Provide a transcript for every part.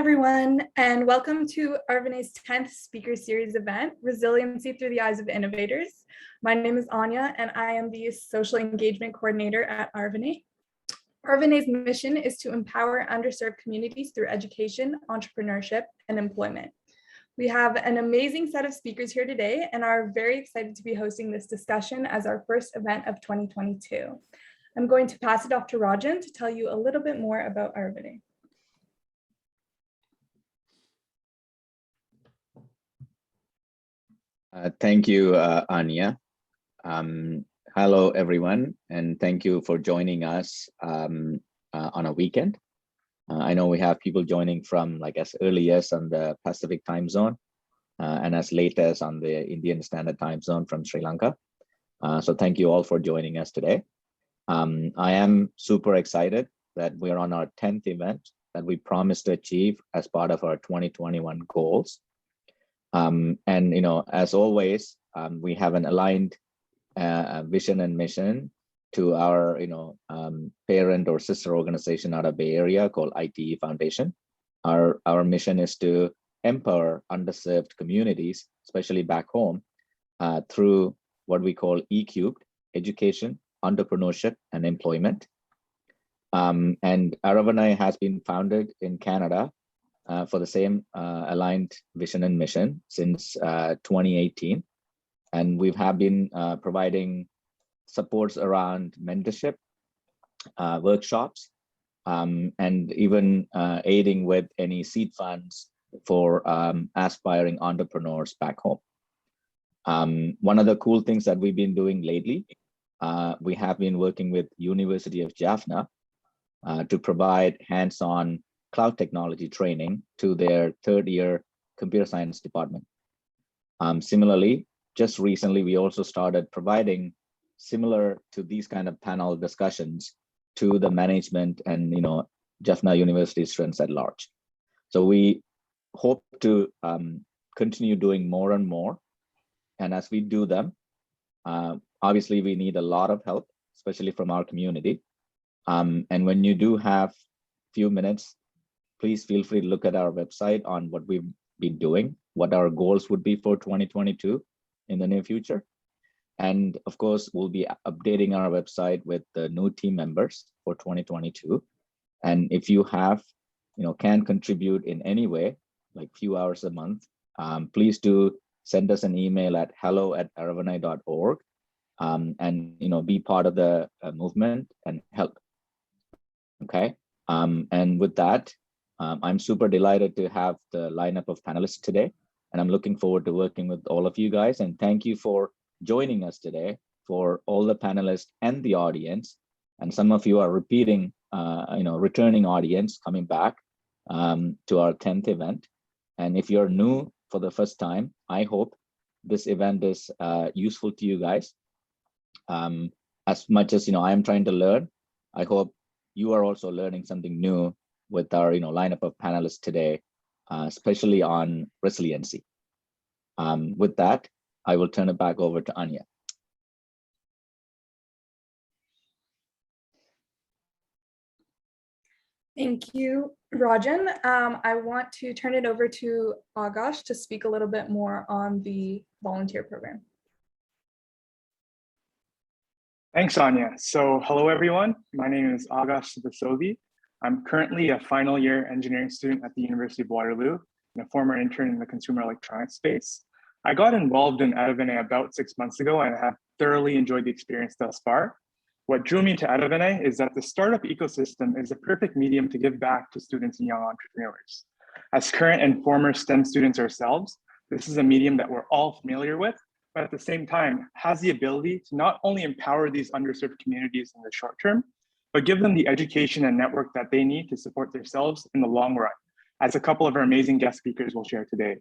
everyone, and welcome to Aravanai's 10th Speaker Series event, Resiliency Through the Eyes of Innovators. My name is Anya, and I am the Social Engagement Coordinator at Aravanai. Aravanai's mission is to empower underserved communities through education, entrepreneurship, and employment. We have an amazing set of speakers here today and are very excited to be hosting this discussion as our first event of 2022. I'm going to pass it off to Rajan to tell you a little bit more about Aravanai. Thank you, Anya. Hello, everyone, and thank you for joining us on a weekend. I know we have people joining from as early as on the Pacific time zone and as late as on the Indian Standard Time Zone from Sri Lanka. So thank you all for joining us today. I am super excited that we're on our 10th event that we promised to achieve as part of our 2021 goals. And as always, we have an aligned vision and mission to our parent or sister organization out of Bay Area called ITE Foundation. Our mission is to empower underserved communities, especially back home, through what we call E-Cubed: education, entrepreneurship, and employment. And Aravanai has been founded in Canada for the same aligned vision and mission since 2018. And we have been providing supports around mentorship, workshops, and even aiding with any seed funds for aspiring entrepreneurs back home. One of the cool things that we've been doing lately, we have been working with University of Jaffna to provide hands-on cloud technology training to their third-year computer science department. Similarly, just recently, we also started providing similar to these kind of panel discussions to the management and Jaffna University students at large. So we hope to continue doing more and more. And as we do them, obviously we need a lot of help, especially from our community. And when you do have a few minutes, please feel free to look at our website on what we've been doing, what our goals would be for 2022 in the near future. And of course, we'll be updating our website with the new team members for 2022. And if you have, can contribute in any way, like few hours a month, please do send us an email at hello@aravanai.org and be part of the movement and help. Okay. And with that, I'm super delighted to have the lineup of panelists today, and I'm looking forward to working with all of you guys. And thank you for joining us today, for all the panelists and the audience. And some of you are repeating, returning audience coming back to our 10th event. And if you're new for the first time, I hope this event is useful to you guys. As much as I am trying to learn, I hope you are also learning something new with our lineup of panelists today, especially on resiliency. With that, I will turn it back over to Anya. Thank you, Rajan. I want to turn it over to Agash to speak a little bit more on the volunteer program. Thanks, Anya. So hello, everyone. My name is Agash Sivasovi. I'm currently a final year engineering student at the University of Waterloo and a former intern in the consumer electronics space. I got involved in Aravanai about 6 months ago and have thoroughly enjoyed the experience thus far. What drew me to Aravanai is that the startup ecosystem is a perfect medium to give back to students and young entrepreneurs. As current and former STEM students ourselves, this is a medium that we're all familiar with, but at the same time has the ability to not only empower these underserved communities in the short term, but give them the education and network that they need to support themselves in the long run, as a couple of our amazing guest speakers will share today.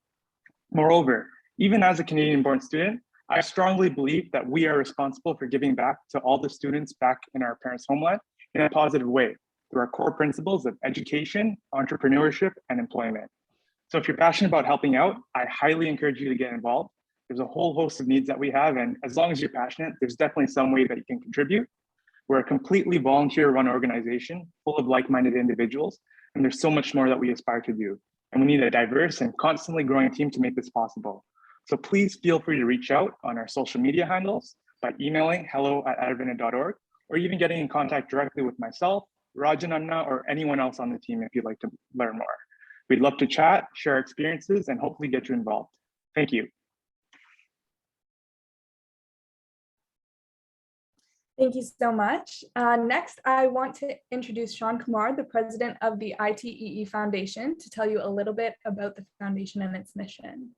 Moreover, even as a Canadian-born student, I strongly believe that we are responsible for giving back to all the students back in our parents' homeland in a positive way through our core principles of education, entrepreneurship, and employment. So if you're passionate about helping out, I highly encourage you to get involved. There's a whole host of needs that we have, and as long as you're passionate, there's definitely some way that you can contribute. We're a completely volunteer-run organization full of like-minded individuals, and there's so much more that we aspire to do. and we need a diverse and constantly growing team to make this possible. So please feel free to reach out on our social media handles by emailing hello@aravanai.org, or even getting in contact directly with myself, Rajan Anna, or anyone else on the team if you'd like to learn more. We'd love to chat, share our experiences, and hopefully get you involved. Thank you. Thank you so much. Next, I want to introduce Sean Kumar, the president of the ITEE Foundation, to tell you a little bit about the foundation and its mission.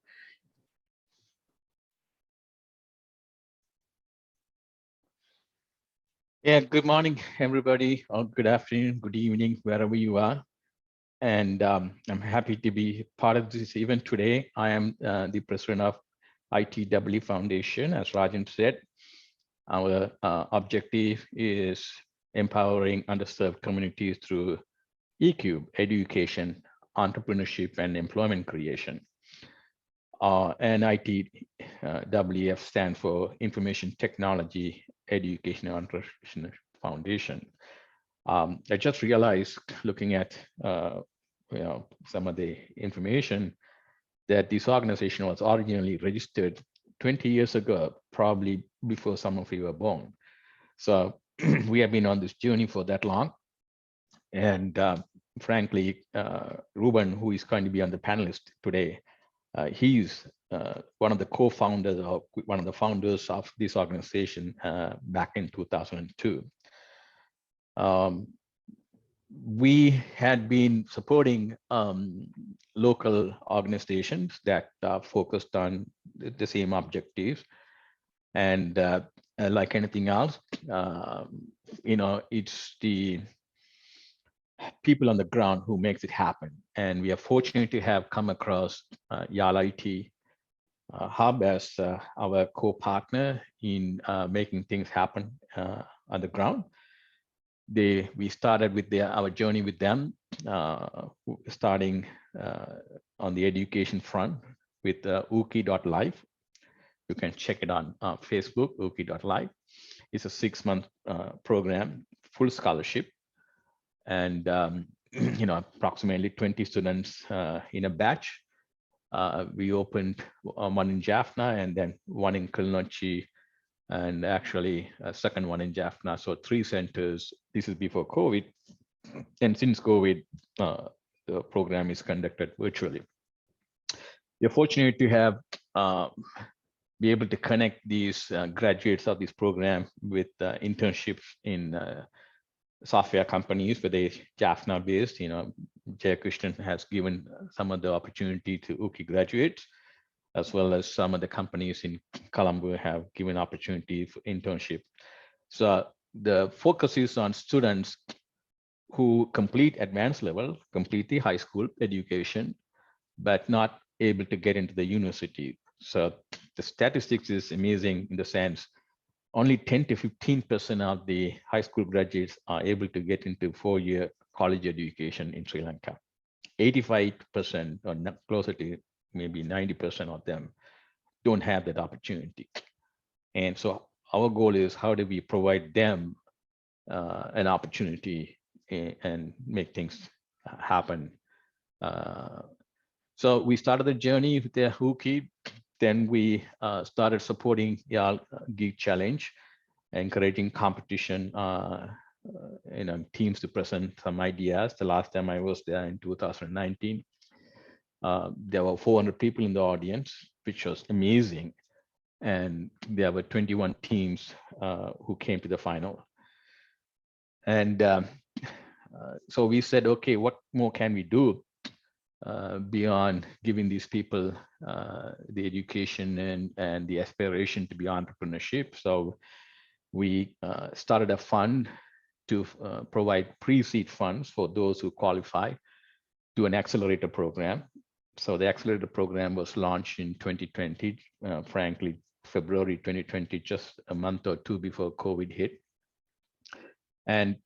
Yeah, good morning, everybody, or good afternoon, good evening, wherever you are. And I'm happy to be part of this event today. I am the president of ITEE Foundation, as Rajan said. Our objective is empowering underserved communities through ECUBE, education, entrepreneurship, and employment creation. And ITEE stands for Information Technology Education and Entrepreneurship Foundation. I just realized, looking at some of the information, that this organization was originally registered 20 years ago, probably before some of you were born. So we have been on this journey for that long. And frankly, Ruben, who is going to be on the panelist today, he's one of the co-founders or one of the founders of this organization back in 2002. We had been supporting local organizations that focused on the same objectives. And like anything else, it's the people on the ground who makes it happen. And we are fortunate to have come across YAL IT Hub as our co-partner in making things happen on the ground. We started with our journey with them, starting on the education front with uki.live. You can check it on Facebook, uki.live. It's a 6-month program, full scholarship. And approximately 20 students in a batch. We opened one in Jaffna and then one in Kilinochie, and actually a second one in Jaffna. So 3 centers. This is before COVID. And since COVID, the program is conducted virtually. We're fortunate to have be able to connect these graduates of this program with internships in software companies, where they Jaffna based. Jay Krishnan has given some of the opportunity to Uki graduates, as well as some of the companies in Colombo have given opportunity for internship. So the focus is on students who complete advanced level, complete the high school education, but not able to get into the university. So the statistics is amazing in the sense only 10 to 15% of the high school graduates are able to get into 4-year college education in Sri Lanka. 85% or closer to maybe 90% of them don't have that opportunity. And so our goal is, how do we provide them an opportunity and make things happen? So we started the journey with the Hookie. Then we started supporting YAL Geek Challenge, encouraging competition, teams to present some ideas. The last time I was there in 2019, there were 400 people in the audience, which was amazing. And there were 21 teams who came to the final. And so we said, okay, what more can we do beyond giving these people the education and the aspiration to be entrepreneurship? So we started a fund to provide pre-seed funds for those who qualify to an accelerator program. So the accelerator program was launched in 2020, frankly, February 2020, just a month or two before COVID hit. And,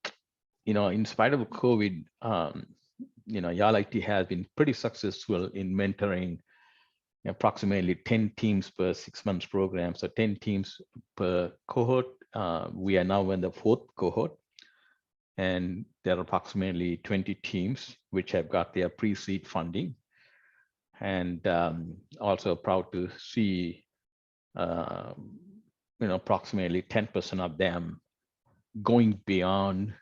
in spite of COVID, YAL IT has been pretty successful in mentoring approximately 10 teams per 6 months program. So 10 teams per cohort. We are now in the 4th cohort. And there are approximately 20 teams which have got their pre-seed funding. and also proud to see approximately 10% of them going beyond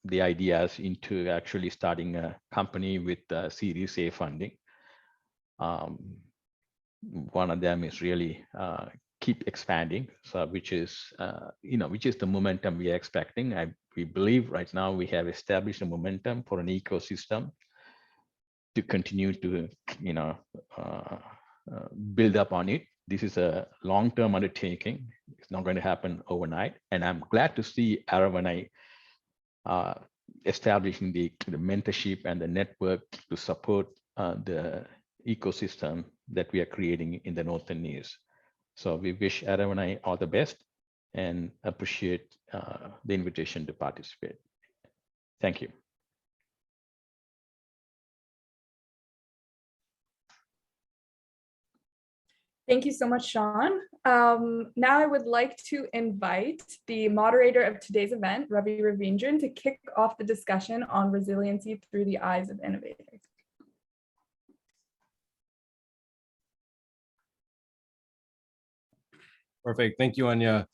the ideas into actually starting a company with Series A funding. One of them is really keep expanding, so which is the momentum we are expecting. We believe right now we have established a momentum for an ecosystem to continue to build up on it. This is a long-term undertaking. It's not going to happen overnight, and I'm glad to see Aravanai establishing the mentorship and the network to support the ecosystem that we are creating in the Northern News. So we wish Aravanai all the best and appreciate the invitation to participate. Thank you. Thank you so much, Sean. Now I would like to invite the moderator of today's event, Ravi Ravindran, to kick off the discussion on resiliency through the eyes of innovators. Perfect. Thank you, Anya.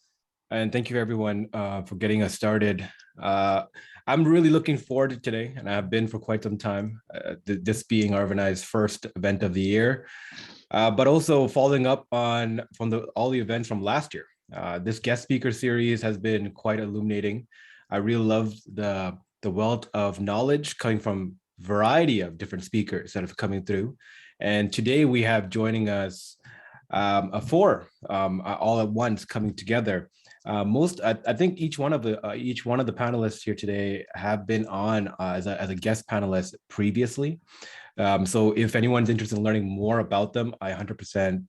And thank you, everyone, for getting us started. I'm really looking forward to today, and I've been for quite some time, this being Aravanai's first event of the year, but also following up on all the events from last year. This guest speaker series has been quite illuminating. I really love the wealth of knowledge coming from a variety of different speakers that have coming through. And today we have joining us four all at once coming together. I think each one of the panelists here today have been on as a guest panelist previously. So if anyone's interested in learning more about them, I 100%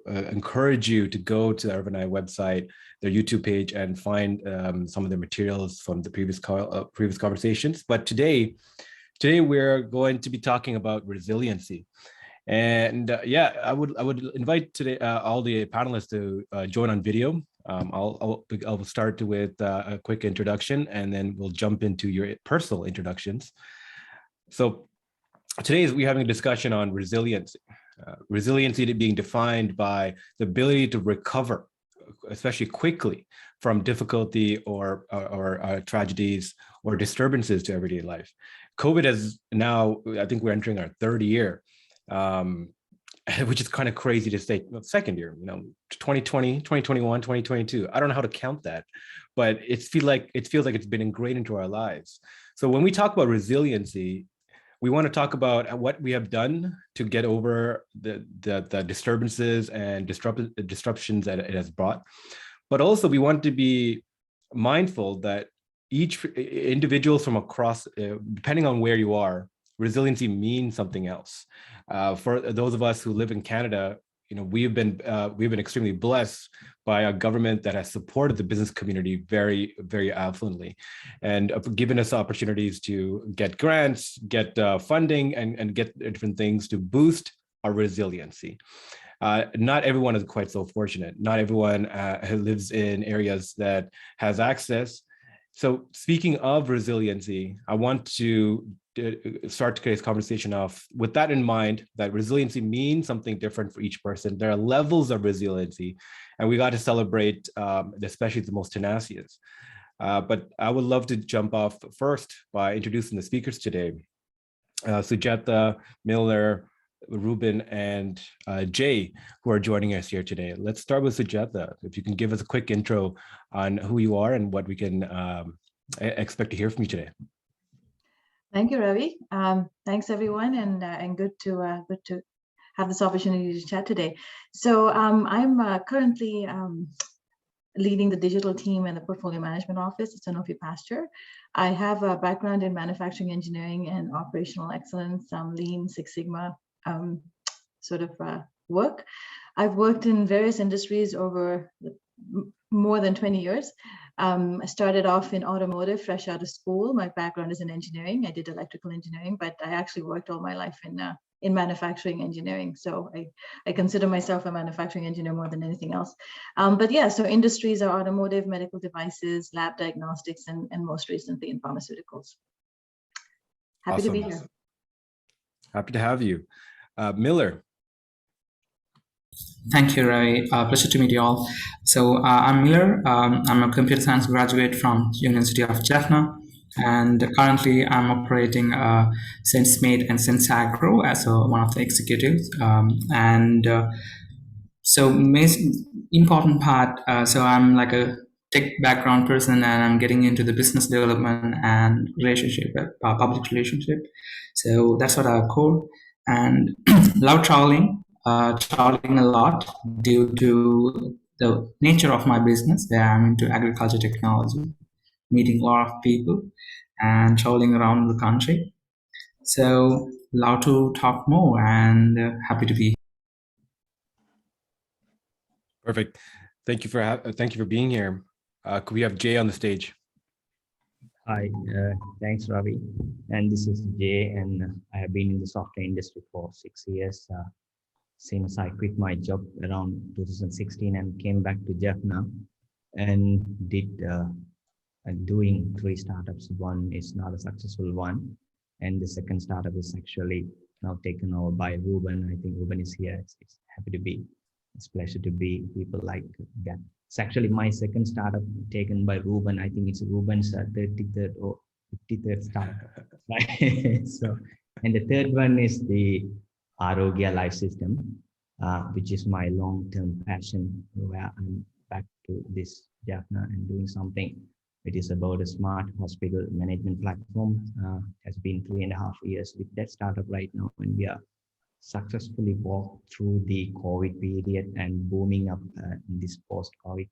encourage you to go to the Aravanai website, their YouTube page, and find some of their materials from the previous conversations. But today we're going to be talking about resiliency. And I would invite today all the panelists to join on video. I'll start with a quick introduction, and then we'll jump into your personal introductions. So today we're having a discussion on resiliency. Resiliency being defined by the ability to recover, especially quickly, from difficulty or tragedies or disturbances to everyday life. COVID has now, I think we're entering our third year, which is kind of crazy to say. Second year, 2020, 2021, 2022. I don't know how to count that, but it feels like it's been ingrained into our lives. So when we talk about resiliency, we want to talk about what we have done to get over the disturbances and disruptions that it has brought. But also we want to be mindful that each individuals from across, depending on where you are, resiliency means something else. For those of us who live in Canada, we've been extremely blessed by a government that has supported the business community very, very affluently, and given us opportunities to get grants, get funding, and get different things to boost our resiliency. Not everyone is quite so fortunate. Not everyone lives in areas that has access. So speaking of resiliency, I want to start today's conversation off with that in mind, that resiliency means something different for each person. There are levels of resiliency, and we got to celebrate especially the most tenacious. But I would love to jump off first by introducing the speakers today. Sujatha, Miller, Ruben, and Jay, who are joining us here today. Let's start with Sujatha. If you can give us a quick intro on who you are and what we can expect to hear from you today. Thank you, Ravi. Thanks, everyone, and good to have this opportunity to chat today. So I'm currently leading the digital team and the portfolio management office at Sanofi Pasteur. I have a background in manufacturing engineering and operational excellence, Lean Six Sigma work. I've worked in various industries over more than 20 years. I started off in automotive, fresh out of school. My background is in engineering. I did electrical engineering, but I actually worked all my life in manufacturing engineering. So I consider myself a manufacturing engineer more than anything else. But yeah, so industries are automotive, medical devices, lab diagnostics, and most recently in pharmaceuticals. Happy to be here. Happy to have you. Miller. Thank you, Ravi. Pleasure to meet you all. So I'm Miller. I'm a computer science graduate from University of Jaffna, and currently I'm operating SenseMate and SenseAgro as one of the executives. So important part. So I'm like a tech background person, and I'm getting into the business development and relationship, public relationship. So that's what I core, and love traveling. Traveling a lot due to the nature of my business. Where I'm into agriculture technology, meeting a lot of people, and traveling around the country. So love to talk more, and happy to be here. Perfect. Thank you for being here. Could we have Jay on the stage? Hi, thanks, Ravi. And this is Jay, and I have been in the software industry for 6 years since I quit my job around 2016 and came back to Jaffna and did doing 3 startups. One is not a successful one, and the second startup is actually now taken over by Ruben. I think Ruben is here. It's happy to be. It's a pleasure to be people like that. It's actually my second startup taken by Ruben. I think it's Ruben's 33rd or 53rd startup. Right? So, and the third one is the Arogya Life System, which is my long-term passion, where I'm back to this Jaffna and doing something. It is about a smart hospital management platform. Has been 3.5 years with that startup right now, and we are successfully walked through the COVID period and booming up in this post-COVID,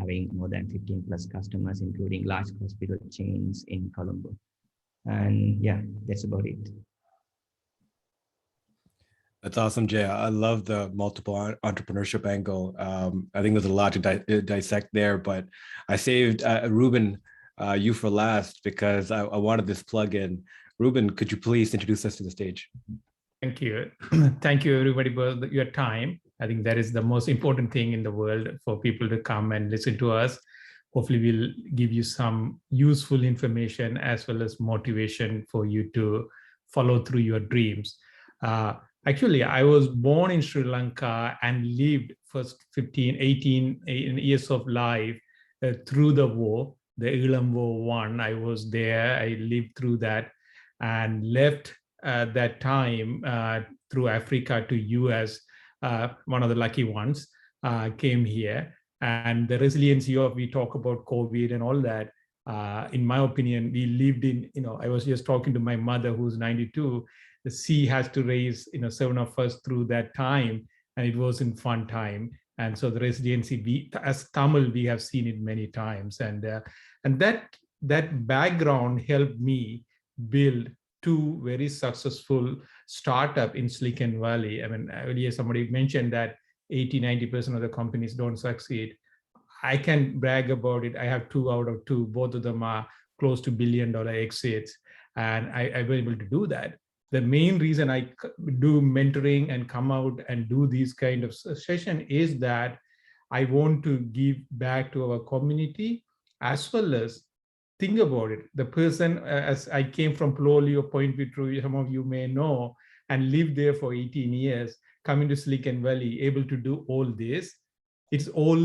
having more than 15 plus customers, including large hospital chains in Colombo. And yeah, that's about it. That's awesome, Jay. I love the multiple entrepreneurship angle. I think there's a lot to dissect there, but I saved Ruben, you for last, because I wanted this plug in. Ruben, could you please introduce us to the stage? Thank you. Thank you, everybody, for your time. I think that is the most important thing in the world, for people to come and listen to us. Hopefully, we'll give you some useful information as well as motivation for you to follow through your dreams. Actually, I was born in Sri Lanka and lived first 18 years of life through the war, the Ilam War 1. I was there, I lived through that and left that time through Africa to US, one of the lucky ones, came here. And the resiliency of, we talk about COVID and all that, in my opinion, we lived in, I was just talking to my mother who's 92, the sea has to raise, 7 of us through that time, and it wasn't fun time. And so the resiliency, as Tamil, we have seen it many times. And that background helped me build 2 very successful startup in Silicon Valley. I mean, earlier somebody mentioned that 80-90% of the companies don't succeed. I can brag about it. I have 2 out of 2. Both of them are close to $1 billion exits, and I was able to do that. The main reason I do mentoring and come out and do these kind of session is that I want to give back to our community, as well as think about it. The person, as I came from Ploli or Point Vitru, some of you may know, and lived there for 18 years, coming to Silicon Valley, able to do all this. It's all,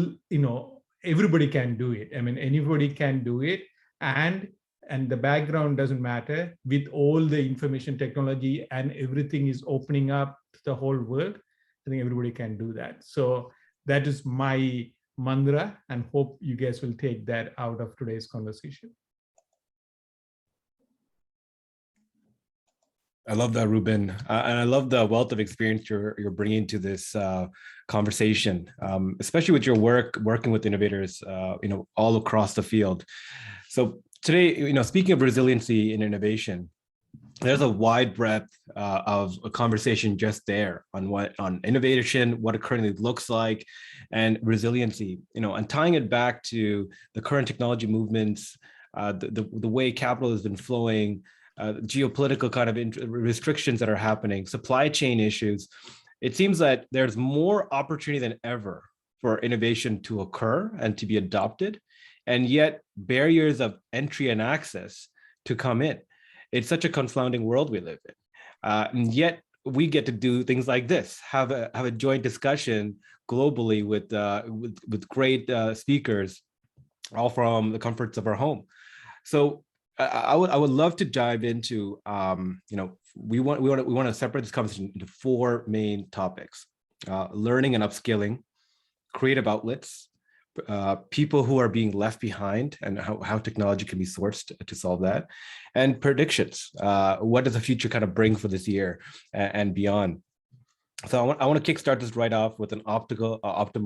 everybody can do it. I mean, anybody can do it. And the background doesn't matter. With all the information technology and everything is opening up to the whole world, I think everybody can do that. So that is my mantra, and hope you guys will take that out of today's conversation. I love that, Ruben. And I love the wealth of experience you're bringing to this conversation, especially with your working with innovators, all across the field. So today, speaking of resiliency and innovation, there's a wide breadth of a conversation just there on innovation, what it currently looks like, and resiliency. And tying it back to the current technology movements, the way capital has been flowing, geopolitical kind of restrictions that are happening, supply chain issues. It seems that there's more opportunity than ever for innovation to occur and to be adopted, and yet barriers of entry and access to come in. It's such a confounding world we live in. And yet we get to do things like this, have a joint discussion globally with great speakers, all from the comforts of our home. So I would love to dive into, we want to separate this conversation into 4 main topics: learning and upskilling, creative outlets, people who are being left behind and how technology can be sourced to solve that, and predictions. What does the future kind of bring for this year and beyond? So I want to kickstart this right off with an optimal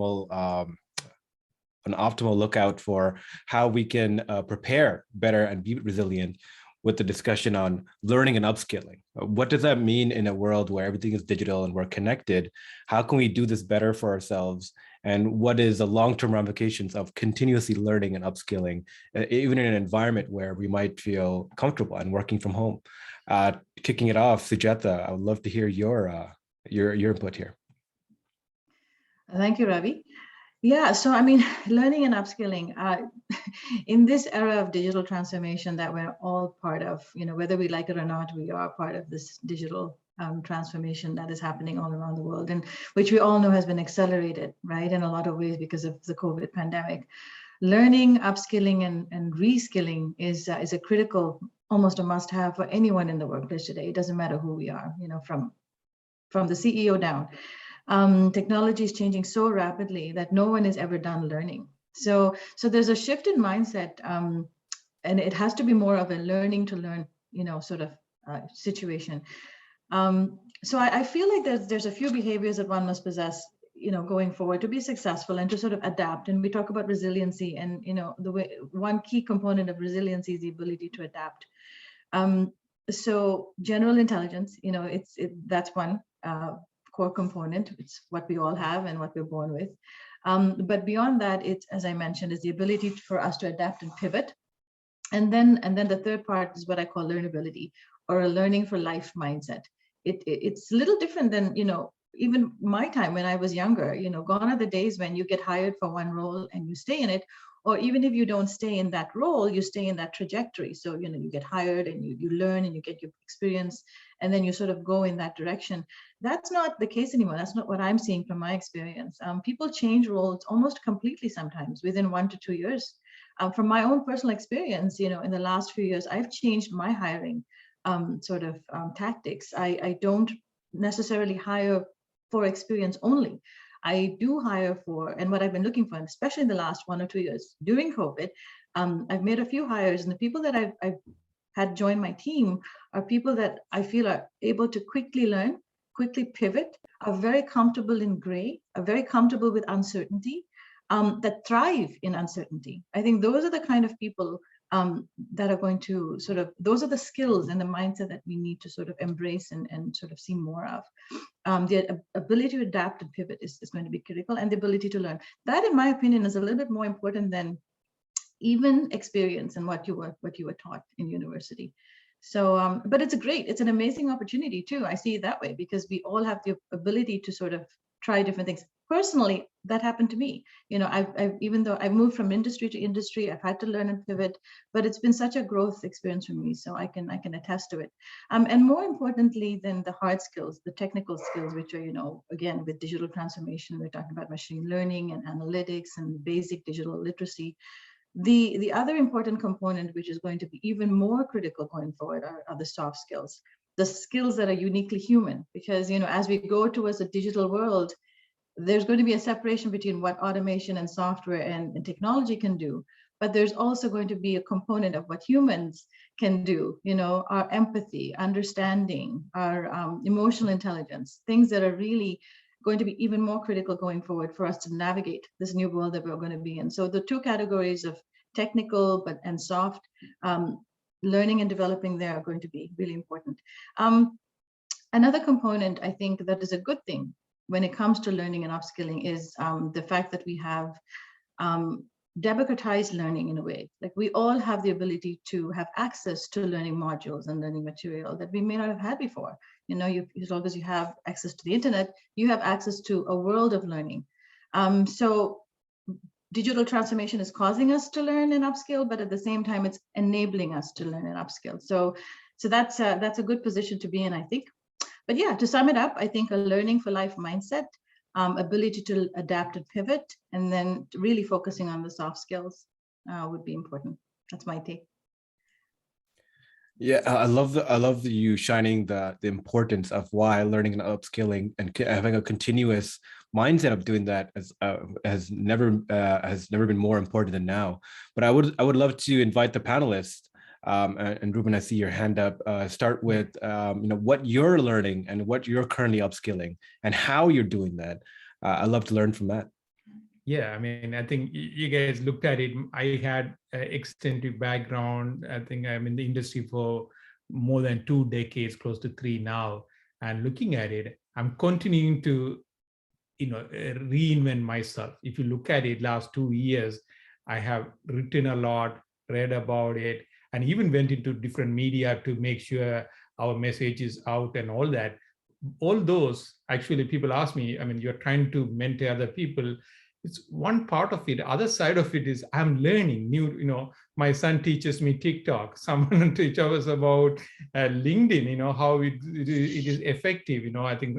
lookout for how we can prepare better and be resilient, with the discussion on learning and upskilling. What does that mean in a world where everything is digital and we're connected? How can we do this better for ourselves? And what is the long-term ramifications of continuously learning and upskilling, even in an environment where we might feel comfortable and working from home? Kicking it off, Sujatha, I would love to hear your input here. Thank you, Ravi. Yeah, so I mean, learning and upskilling in this era of digital transformation that we're all part of, whether we like it or not, we are part of this digital transformation that is happening all around the world, and which we all know has been accelerated, right, in a lot of ways because of the COVID pandemic. Learning, upskilling, and reskilling is a critical, almost a must-have for anyone in the workplace today. It doesn't matter who we are, from the CEO down. Technology is changing so rapidly that no one is ever done learning. So there's a shift in mindset, and it has to be more of a learning to learn, sort of situation. So I feel like there's a few behaviors that one must possess, going forward to be successful and to sort of adapt. And we talk about resiliency, and the way one key component of resiliency is the ability to adapt. So general intelligence, that's one core component. It's what we all have and what we're born with. But beyond that, it's, as I mentioned, is the ability for us to adapt and pivot. And then the third part is what I call learnability, or a learning for life mindset. It's a little different than, even my time when I was younger. Gone are the days when you get hired for one role and you stay in it, or even if you don't stay in that role, you stay in that trajectory. So, you get hired and you learn and you get your experience, and then you sort of go in that direction. That's not the case anymore. That's not what I'm seeing from my experience. People change roles almost completely sometimes within 1 to 2 years. From my own personal experience, in the last few years, I've changed my hiring tactics. I don't necessarily hire for experience only. I do hire for, and what I've been looking for, especially in the last 1 or 2 years during COVID, I've made a few hires, and the people that I've had join my team are people that I feel are able to quickly learn, quickly pivot, are very comfortable in gray, are very comfortable with uncertainty, that thrive in uncertainty. I think those are the kind of people that are going to those are the skills and the mindset that we need to sort of embrace and sort of see more of. The ability to adapt and pivot is going to be critical, and the ability to learn. That, in my opinion, is a little bit more important than even experience and what you were taught in university. So, but it's an amazing opportunity too. I see it that way, because we all have the ability to sort of try different things. Personally, that happened to me. I've even though I've moved from industry to industry, I've had to learn and pivot, but it's been such a growth experience for me. So I can attest to it. And more importantly than the hard skills, the technical skills, which are, again, with digital transformation, we're talking about machine learning and analytics and basic digital literacy. The other important component, which is going to be even more critical going forward, are the soft skills, the skills that are uniquely human. Because, as we go towards a digital world, there's going to be a separation between what automation and software and technology can do, but there's also going to be a component of what humans can do, our empathy, understanding, our emotional intelligence, things that are really going to be even more critical going forward for us to navigate this new world that we're going to be in. So the two categories of technical and soft, learning and developing there are going to be really important. Another component, I think, that is a good thing when it comes to learning and upskilling is the fact that we have democratized learning in a way. Like, we all have the ability to have access to learning modules and learning material that we may not have had before. As long as you have access to the internet, you have access to a world of learning. So digital transformation is causing us to learn and upskill, but at the same time, it's enabling us to learn and upskill. So that's a good position to be in, I think. But yeah, to sum it up, I think a learning for life mindset, ability to adapt and pivot, and then really focusing on the soft skills would be important. That's my take. Yeah, I love you shining the importance of why learning and upskilling and having a continuous mindset of doing that has never been more important than now. But I would love to invite the panelists. And Ruben, I see your hand up. Start with what you're learning and what you're currently upskilling and how you're doing that. I'd love to learn from that. Yeah, I mean, I think you guys looked at it. I had an extensive background. I think I'm in the industry for more than 2 decades, close to 3 now. And looking at it, I'm continuing to, reinvent myself. If you look at it, last 2 years, I have written a lot, read about it, and even went into different media to make sure our message is out and all that. All those, actually, people ask me, I mean, you're trying to mentor other people. It's one part of it. Other side of it is I'm learning new, my son teaches me TikTok. Someone teaches us about LinkedIn, how it is effective. I think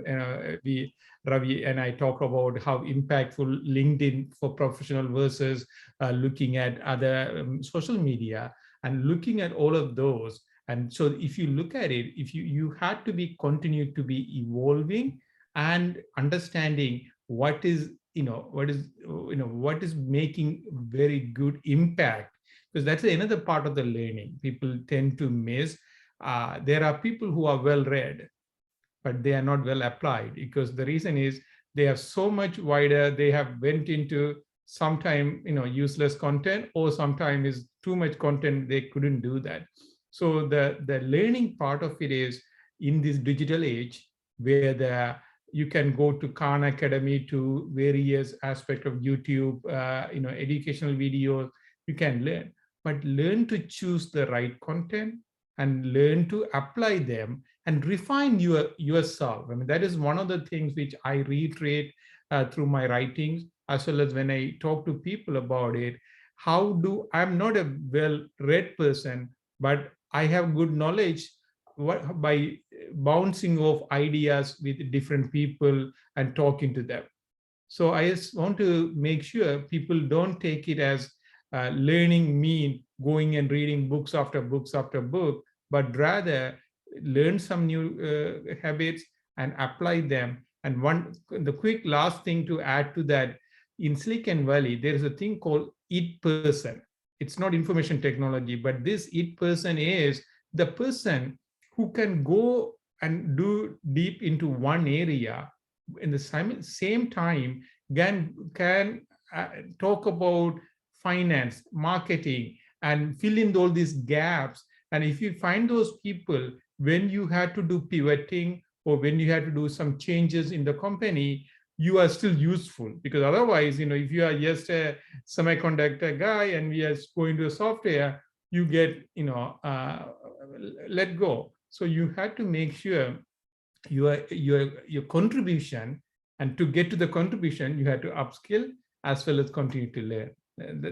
Ravi and I talk about how impactful LinkedIn for professional versus looking at other social media and looking at all of those. And so if you look at it, if you had to be continued to be evolving and understanding what is making very good impact, because that's another part of the learning people tend to miss. There are people who are well read, but they are not well applied, because the reason is they are so much wider. They have went into sometime useless content, or sometimes is too much content, they couldn't do that. So the learning part of it is in this digital age where you can go to Khan Academy, to various aspects of YouTube, educational videos, you can learn, but learn to choose the right content and learn to apply them and refine yourself. I mean, that is one of the things which I reiterate through my writings, as well as when I talk to people about it. I'm not a well-read person, but I have good knowledge by bouncing off ideas with different people and talking to them. So I just want to make sure people don't take it as learning mean going and reading books after books after book, but rather learn some new habits and apply them. And the quick last thing to add to that, in Silicon Valley, there is a thing called IT person. It's not information technology, but this IT person is the person who can go and do deep into one area in the same time, can talk about finance, marketing, and fill in all these gaps. And if you find those people, when you had to do pivoting or when you had to do some changes in the company, you are still useful. Because otherwise, if you are just a semiconductor guy and we are going to a software, you get let go. So you had to make sure your contribution, and to get to the contribution, you had to upskill as well as continue to learn.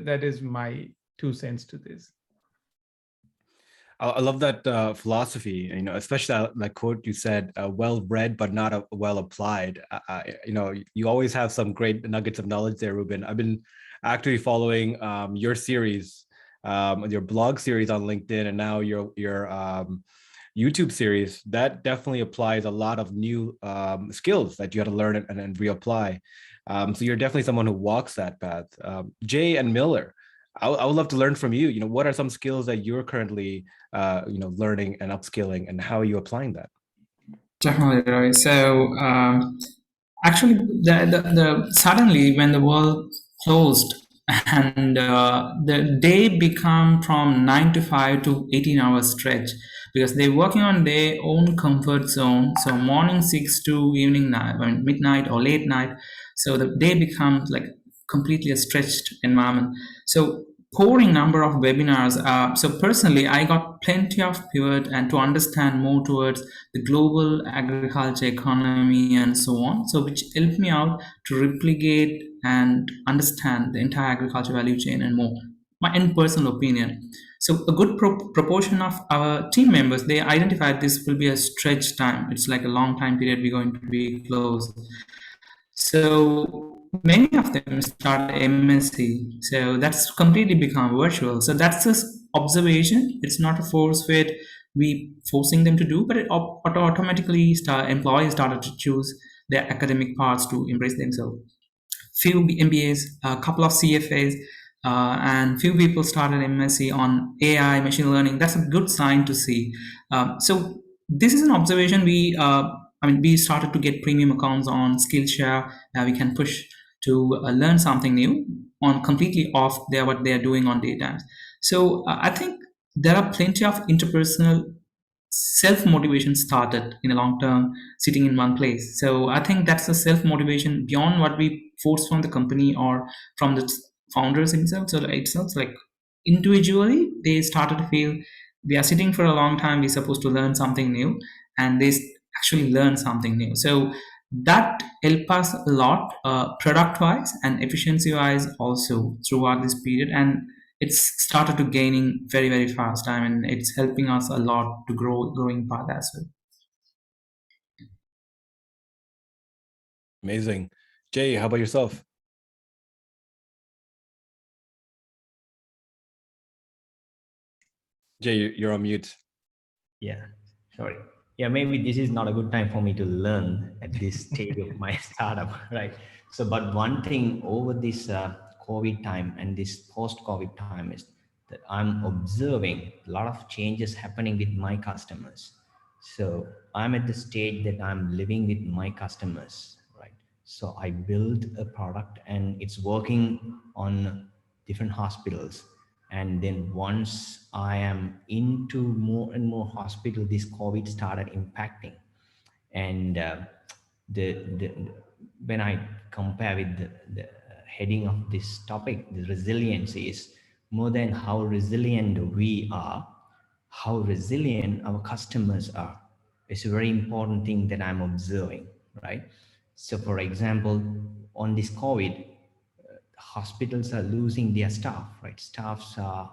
That is my 2 cents to this. I love that philosophy, especially that quote you said, well read, but not well applied. You always have some great nuggets of knowledge there, Ruben. I've been actually following your series, your blog series on LinkedIn, and now your YouTube series. That definitely applies a lot of new skills that you had to learn and reapply. So you're definitely someone who walks that path. Jay and Miller, I would love to learn from you. What are some skills that you're currently, learning and upskilling, and how are you applying that? Definitely, Ravi. So actually, the suddenly when the world closed and the day become from 9 to 5 to 18-hour stretch, because they're working on their own comfort zone. So morning 6 to evening 9, midnight or late night. So the day becomes like completely a stretched environment. So pouring number of webinars. So personally, I got plenty of pivot and to understand more towards the global agriculture economy and so on. So which helped me out to replicate and understand the entire agriculture value chain and more. My in personal opinion. So a good proportion of our team members, they identified this will be a stretch time. It's like a long time period we're going to be closed. So many of them start MSc. So that's completely become virtual. So that's just observation. It's not a force fit we forcing them to do, but it automatically employees started to choose their academic paths to embrace themselves. Few MBAs, a couple of CFAs, and few people started MSc on AI, machine learning. That's a good sign to see. So this is an observation we started to get premium accounts on Skillshare. We can push to learn something new on completely off what they are doing on daytimes. So I think there are plenty of interpersonal self motivation started in a long term sitting in one place. So I think that's the self motivation beyond what we force from the company or from the founders themselves. So itself, like individually, they started to feel we are sitting for a long time. We're supposed to learn something new, and they actually learn something new. So that help us a lot, product wise and efficiency wise, also throughout this period. And it's started to gaining very very fast. I mean, it's helping us a lot to growing path as well. Amazing. Jay, how about yourself? Jay, you're on mute. Yeah, sorry. Yeah, maybe this is not a good time for me to learn at this stage of my startup, right? So, but one thing over this COVID time and this post-COVID time is that I'm observing a lot of changes happening with my customers. So I'm at the stage that I'm living with my customers, right? So I build a product and it's working on different hospitals. And then once I am into more and more hospital, this COVID started impacting. And the when I compare with the heading of this topic, the resilience is more than how resilient we are, how resilient our customers are. It's a very important thing that I'm observing, right? So for example, on this COVID, hospitals are losing their staff, right? Staffs are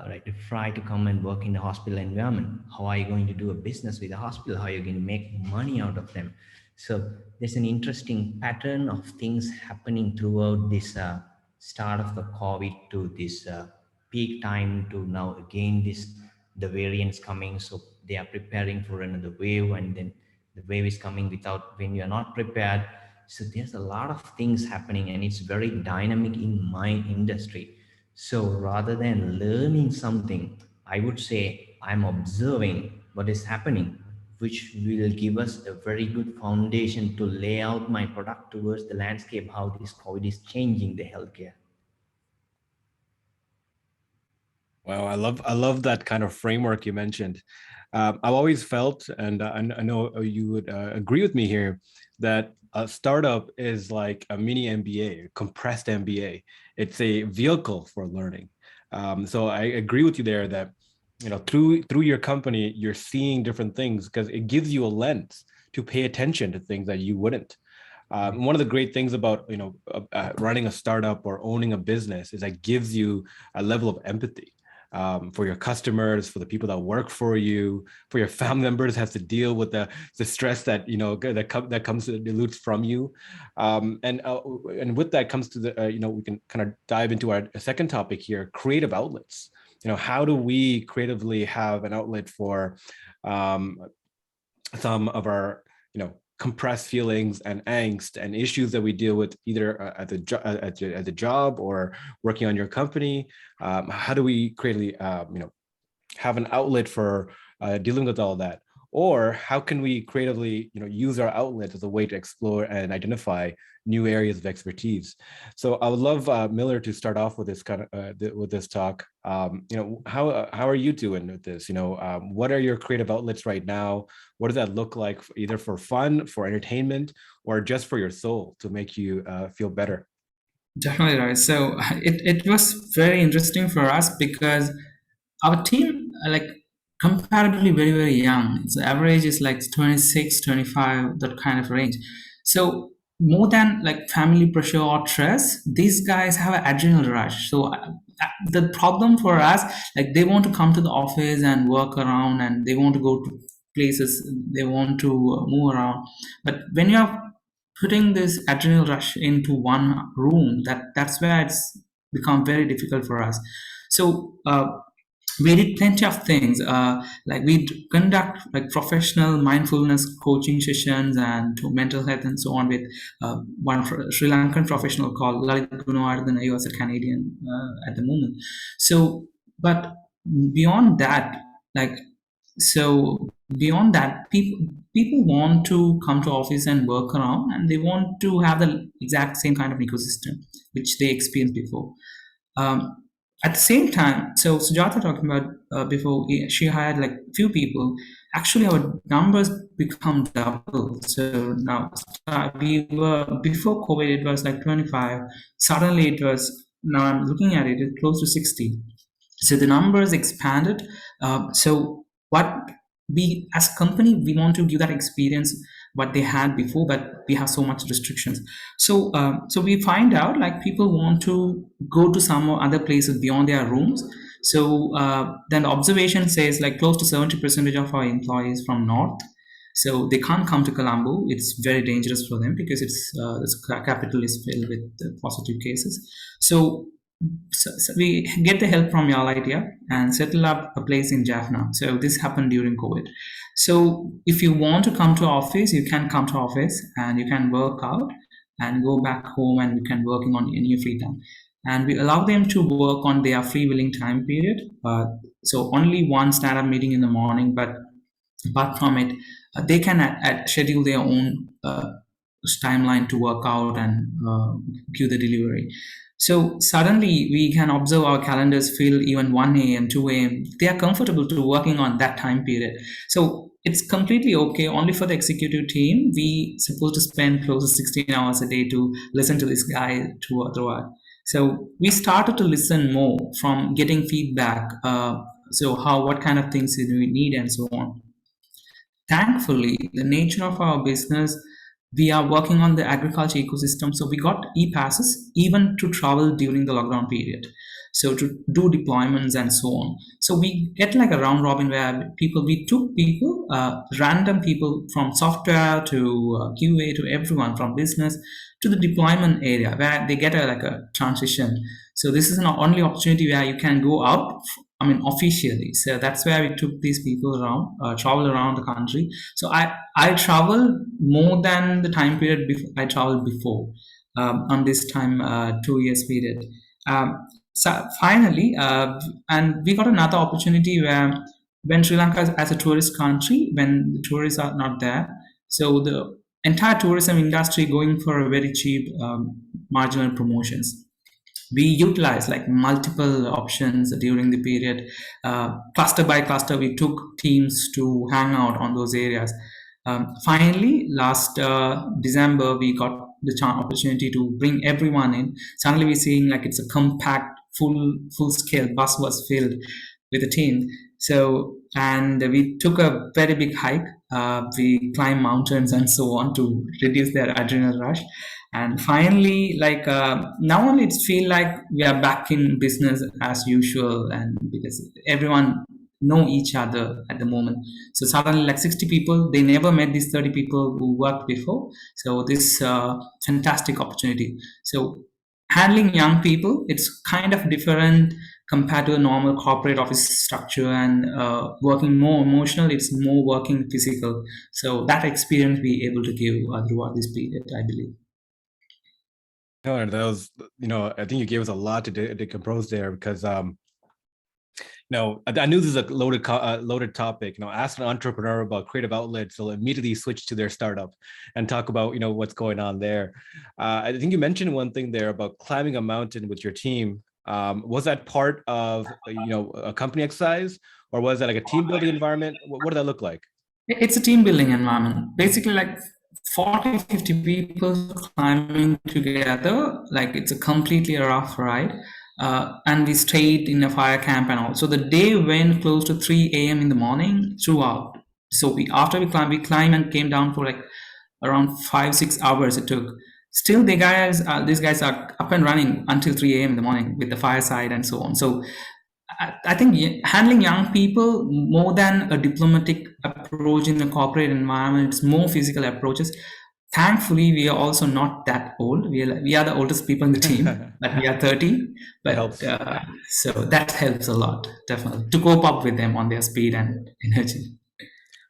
right, afraid to come and work in the hospital environment. How are you going to do a business with a hospital? How are you going to make money out of them? So there's an interesting pattern of things happening throughout this start of the COVID to this peak time to now again the variants coming. So they are preparing for another wave, and then the wave is coming without when you are not prepared. So there's a lot of things happening and it's very dynamic in my industry. So rather than learning something, I would say I'm observing what is happening, which will give us a very good foundation to lay out my product towards the landscape, how this COVID is changing the healthcare. Wow, I love that kind of framework you mentioned. I've always felt, and I know you would agree with me here, that a startup is like a mini MBA, a compressed MBA. It's a vehicle for learning. So I agree with you there that through your company you're seeing different things because it gives you a lens to pay attention to things that you wouldn't. One of the great things about running a startup or owning a business is that gives you a level of empathy. For your customers, for the people that work for you, for your family members, have to deal with the stress that that comes dilutes from you, and with that comes to the we can kind of dive into our second topic here: creative outlets. How do we creatively have an outlet for some of our compressed feelings and angst and issues that we deal with either at the job or working on your company? How do we creatively have an outlet for dealing with all that? Or how can we creatively use our outlet as a way to explore and identify new areas of expertise? So I would love Miller to start off with this kind of with this talk. How are you doing with this? What are your creative outlets right now? What does that look like, either for fun, for entertainment, or just for your soul to make you feel better? Definitely right. So it was very interesting for us because our team are like comparably very very young. So average is like 26 25, that kind of range. So more than like family pressure or stress, these guys have an adrenal rush. So the problem for us, like they want to come to the office and work around, and they want to go to places, they want to move around. But when you're putting this adrenal rush into one room, that's where it's become very difficult for us. So we did plenty of things, like we conduct like professional mindfulness coaching sessions and to mental health and so on with one Sri Lankan professional called Lalit Gunawardena. He was a Canadian at the moment. So, but beyond that, like, so beyond that, people want to come to office and work around, and they want to have the exact same kind of ecosystem which they experienced before. At the same time, so Sujata talking about before, she hired like few people. Actually, our numbers become double. So now we were, before COVID, it was like 25. Suddenly it was, now I'm looking at it, it's close to 60. So the numbers expanded. So what we as company, we want to give that experience what they had before, but we have so much restrictions. So so we find out like people want to go to some other places beyond their rooms. So then the observation says like close to 70% of our employees from North. So they can't come to Colombo. It's very dangerous for them because the capital is filled with positive cases. So we get the help from Y'all Idea and settle up a place in Jaffna. So this happened during COVID. So if you want to come to office, you can come to office and you can work out and go back home and you can working on in your free time. And we allow them to work on their free willing time period. So only one stand-up meeting in the morning, but apart from it, they can schedule their own timeline to work out and give the delivery. So suddenly we can observe our calendars fill even 1 a.m., 2 a.m. They are comfortable to working on that time period. So it's completely okay. Only for the executive team, we supposed to spend close to 16 hours a day to listen to this guy to otherwise. So we started to listen more from getting feedback. So what kind of things do we need and so on. Thankfully, the nature of our business, we are working on the agriculture ecosystem. So we got e-passes even to travel during the lockdown period. So to do deployments and so on. So we get like a round robin where we took people, random people from software to QA to everyone from business to the deployment area where they get like a transition. So this is an only opportunity where you can go out, officially. So that's where we took these people around, travel around the country. So I traveled more than the time period I traveled before on this time 2 years period. So finally, and we got another opportunity where when Sri Lanka as a tourist country, when the tourists are not there, so the entire tourism industry going for a very cheap marginal promotions. We utilize like multiple options during the period. Cluster by cluster, we took teams to hang out on those areas. Finally, last December, we got the opportunity to bring everyone in. Suddenly we're seeing like it's a compact, full scale bus was filled with a team. So, and we took a very big hike. We climbed mountains and so on to reduce their adrenal rush. And finally, like now only it feel like we are back in business as usual, and because everyone know each other at the moment. So suddenly like 60 people, they never met these 30 people who worked before. So this fantastic opportunity. So handling young people, it's kind of different compared to a normal corporate office structure, and working more emotional, it's more working physical. So that experience we able to give throughout this period, I believe. No, that was, I think you gave us a lot to decompose there because, I knew this is a loaded topic. Ask an entrepreneur about creative outlets, they'll immediately switch to their startup and talk about, what's going on there. I think you mentioned one thing there about climbing a mountain with your team. Was that part of, a company exercise, or was that like a team building environment? What did that look like? It's a team building environment. Basically, like 40, 50 people climbing together, like it's a completely rough ride. And we stayed in a fire camp and all. So the day went close to 3 a.m. in the morning throughout. So after we climbed and came down for like around 5-6 hours it took. still these guys are up and running until 3 a.m. in the morning with the fireside and so on. So I think handling young people more than a diplomatic approach in the corporate environment, it's more physical approaches. Thankfully, we are also not that old. We are the oldest people in the team, but we are 30. But so that helps a lot, definitely, to cope up with them on their speed and energy.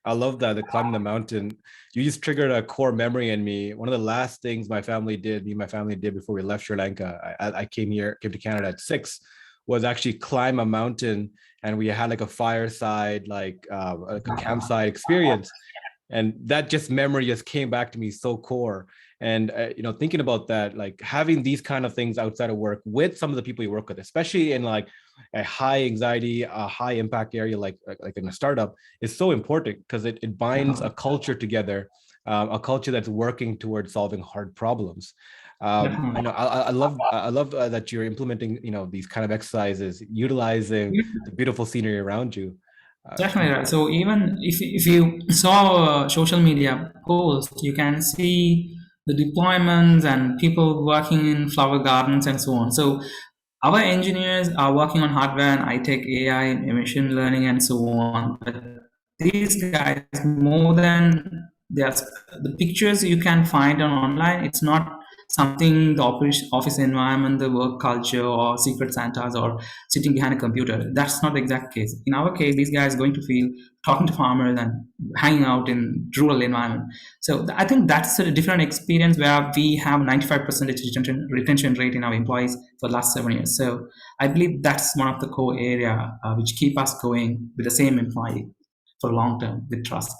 I love that, the climbing the mountain. You just triggered a core memory in me. One of the last things me and my family did before we left Sri Lanka, I came to Canada at 6, was actually climb a mountain, and we had like a fireside, like a campsite experience. And that just memory just came back to me so core. And thinking about that, like having these kind of things outside of work with some of the people you work with, especially in like a high anxiety, a high impact area like in a startup, is so important because it binds a culture together, a culture that's working towards solving hard problems. I love that you're implementing these kind of exercises, utilizing the beautiful scenery around you. Definitely right. So even if you saw a social media post, you can see the deployments and people working in flower gardens and so on. So our engineers are working on hardware and high-tech AI, machine learning, and so on. But these guys, more than the pictures you can find on online, it's not something the office environment, the work culture, or secret Santas, or sitting behind a computer. That's not the exact case. In our case, these guys are going to feel talking to farmers and hanging out in rural environment. So I think that's a different experience where we have 95% retention rate in our employees for the last 7 years. So I believe that's one of the core area which keep us going with the same employee for long term with trust.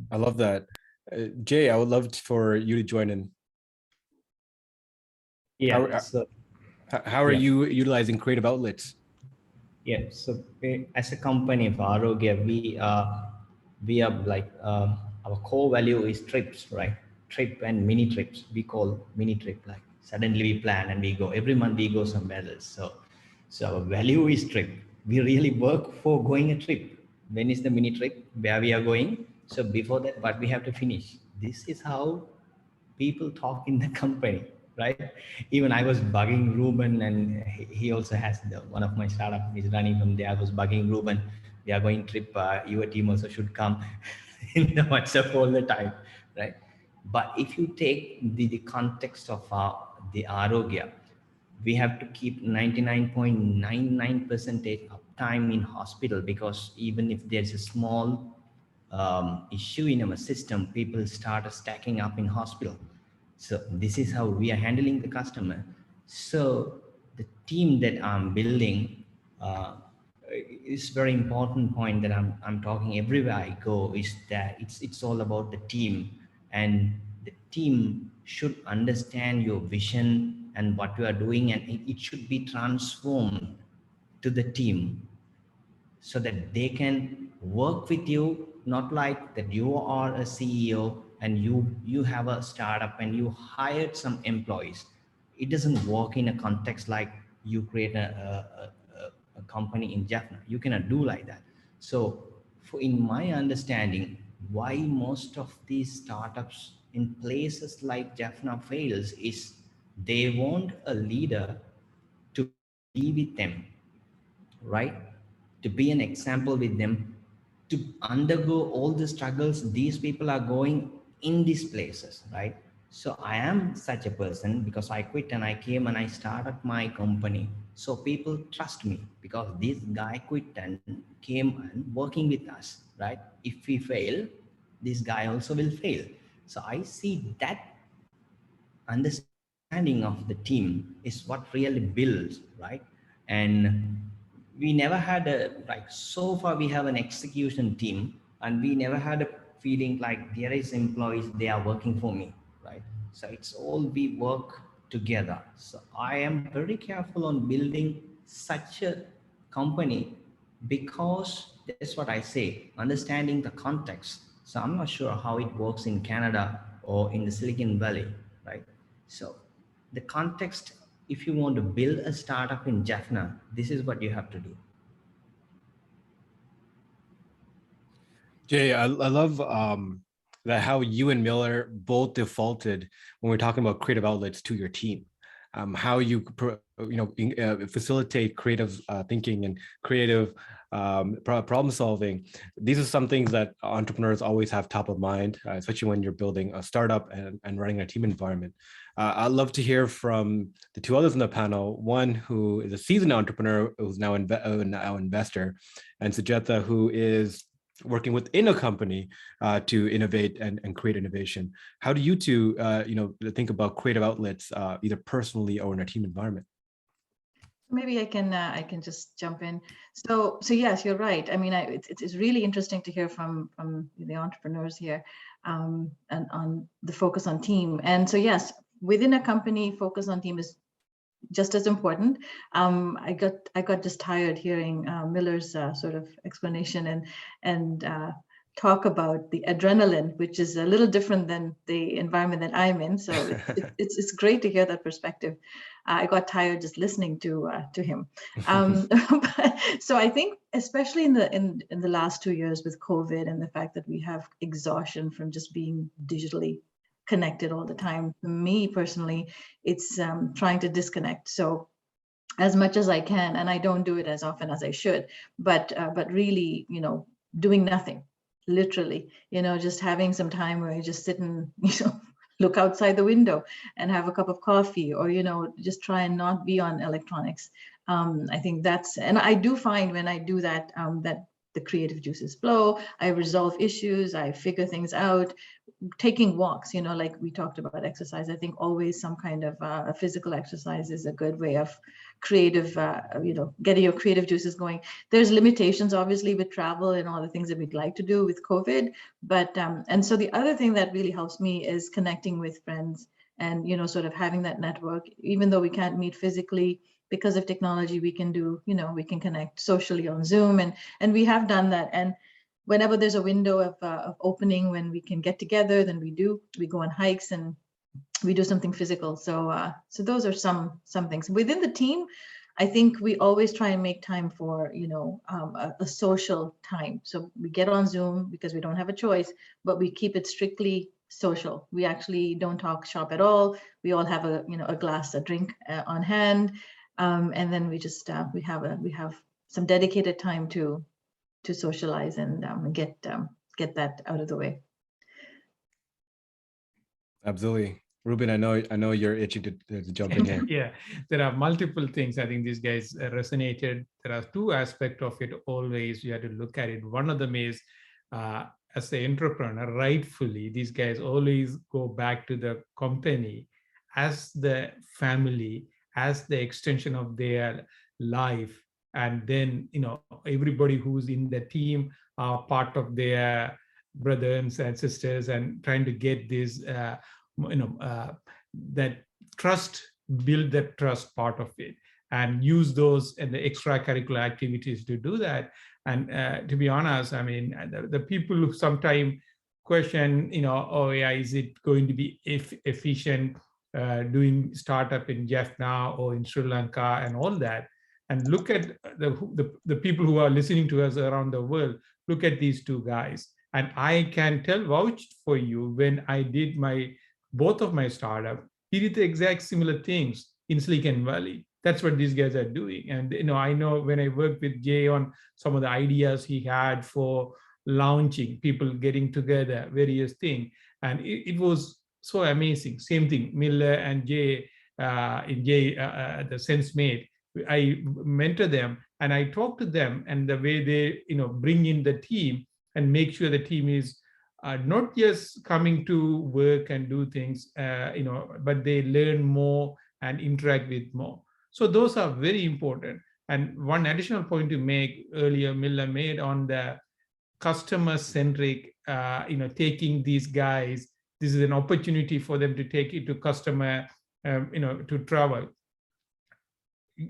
I love that. Jay, I would love for you to join in. Yeah. How are you utilizing creative outlets? Yeah. So as a company of Arogya, we are like our core value is trips, right? Trip and mini trips. We call mini trip, like suddenly we plan and we go every month, we go somewhere else. So our value is trip. We really work for going a trip. When is the mini trip? Where we are going? So before that, what we have to finish. This is how people talk in the company, right? Even I was bugging Ruben, and he also has one of my startup is running from there. I was bugging Ruben, we are going trip, your team also should come in the WhatsApp all the time, right? But if you take the context of the Arogya, we have to keep 99.99% uptime in hospital, because even if there's a small issue in our system, people start stacking up in hospital. So this is how we are handling the customer. So the team that I'm building is very important point that I'm talking everywhere I go, is that it's all about the team, and the team should understand your vision and what you are doing, and it should be transformed to the team so that they can work with you, not like that you are a CEO and you have a startup and you hired some employees. It doesn't work in a context like you create a company in Jaffna. You cannot do like that. So in my understanding, why most of these startups in places like Jaffna fails is they want a leader to be with them, right? To be an example with them, to undergo all the struggles these people are going in these places, right? So I am such a person because I quit and I came and I started my company. So people trust me because this guy quit and came and working with us, right? If we fail, this guy also will fail. So I see that understanding of the team is what really builds, right? And we never had like, so far we have an execution team, and we never had a feeling like there is employees, they are working for me, right? So it's all we work together. So I am very careful on building such a company, because that's what I say, understanding the context. So I'm not sure how it works in Canada or in the Silicon Valley, right? So the context, if you want to build a startup in Jaffna, this is what you have to do. Jay, I love that how you and Miller both defaulted when we're talking about creative outlets to your team. How you facilitate creative thinking and creative problem solving. These are some things that entrepreneurs always have top of mind, especially when you're building a startup and running a team environment. I'd love to hear from the two others in the panel, one who is a seasoned entrepreneur who's now an investor, and Sujatha, who is working within a company to innovate and create innovation. How do you two, think about creative outlets, either personally or in a team environment? Maybe I can just jump in. So yes, you're right. I mean, it's really interesting to hear from the entrepreneurs here, and on the focus on team. And so yes, within a company, focus on team is just as important. I got just tired hearing Miller's sort of explanation and talk about the adrenaline, which is a little different than the environment that I'm in. So it's great to hear that perspective. I got tired just listening to him. So I think, especially in the last 2 years with COVID and the fact that we have exhaustion from just being digitally connected all the time. For me personally, it's trying to disconnect. So as much as I can, and I don't do it as often as I should, but really, doing nothing, literally, just having some time where you just sit and, look outside the window and have a cup of coffee, or, just try and not be on electronics. I think and I do find when I do that, that the creative juices flow, I resolve issues, I figure things out. Taking walks, like we talked about exercise, I think always some kind of a physical exercise is a good way of creative, getting your creative juices going. There's limitations, obviously, with travel and all the things that we'd like to do with COVID. But, and so the other thing that really helps me is connecting with friends and, sort of having that network, even though we can't meet physically. Because of technology, we can do, we can connect socially on Zoom, and we have done that. And whenever there's a window of opening when we can get together, then we go on hikes and we do something physical. So those are some things within the team. I think we always try and make time for, a social time. So we get on Zoom because we don't have a choice, but we keep it strictly social. We actually don't talk shop at all. We all have a glass of drink on hand. And then we just we have some dedicated time to socialize and get that out of the way. Absolutely. Ruben, I know you're itching to jump in here. Yeah, there are multiple things. I think these guys resonated. There are two aspects of it always. You have to look at it. One of them is, as the entrepreneur, rightfully, these guys always go back to the company as the family, as the extension of their life. And then, everybody who's in the team are part of their brothers and sisters, and trying to get this, that trust, build that trust part of it, and use those and the extracurricular activities to do that. And to be honest, I mean, the people who sometimes question, oh yeah, is it going to be efficient doing startup in Jaffna or in Sri Lanka and all that? And look at the people who are listening to us around the world. Look at these two guys. And I can vouch for you, when I did both of my startup, we did the exact similar things in Silicon Valley. That's what these guys are doing. And I know when I worked with Jay on some of the ideas he had for launching, people getting together, various things, and it was so amazing. Same thing, Miller and Jay, the SenseMate. I mentor them and I talk to them, and the way they bring in the team and make sure the team is not just coming to work and do things, but they learn more and interact with more. So those are very important. And one additional point to make, earlier Miller made on the customer centric, taking these guys, this is an opportunity for them to take it to customer, to travel.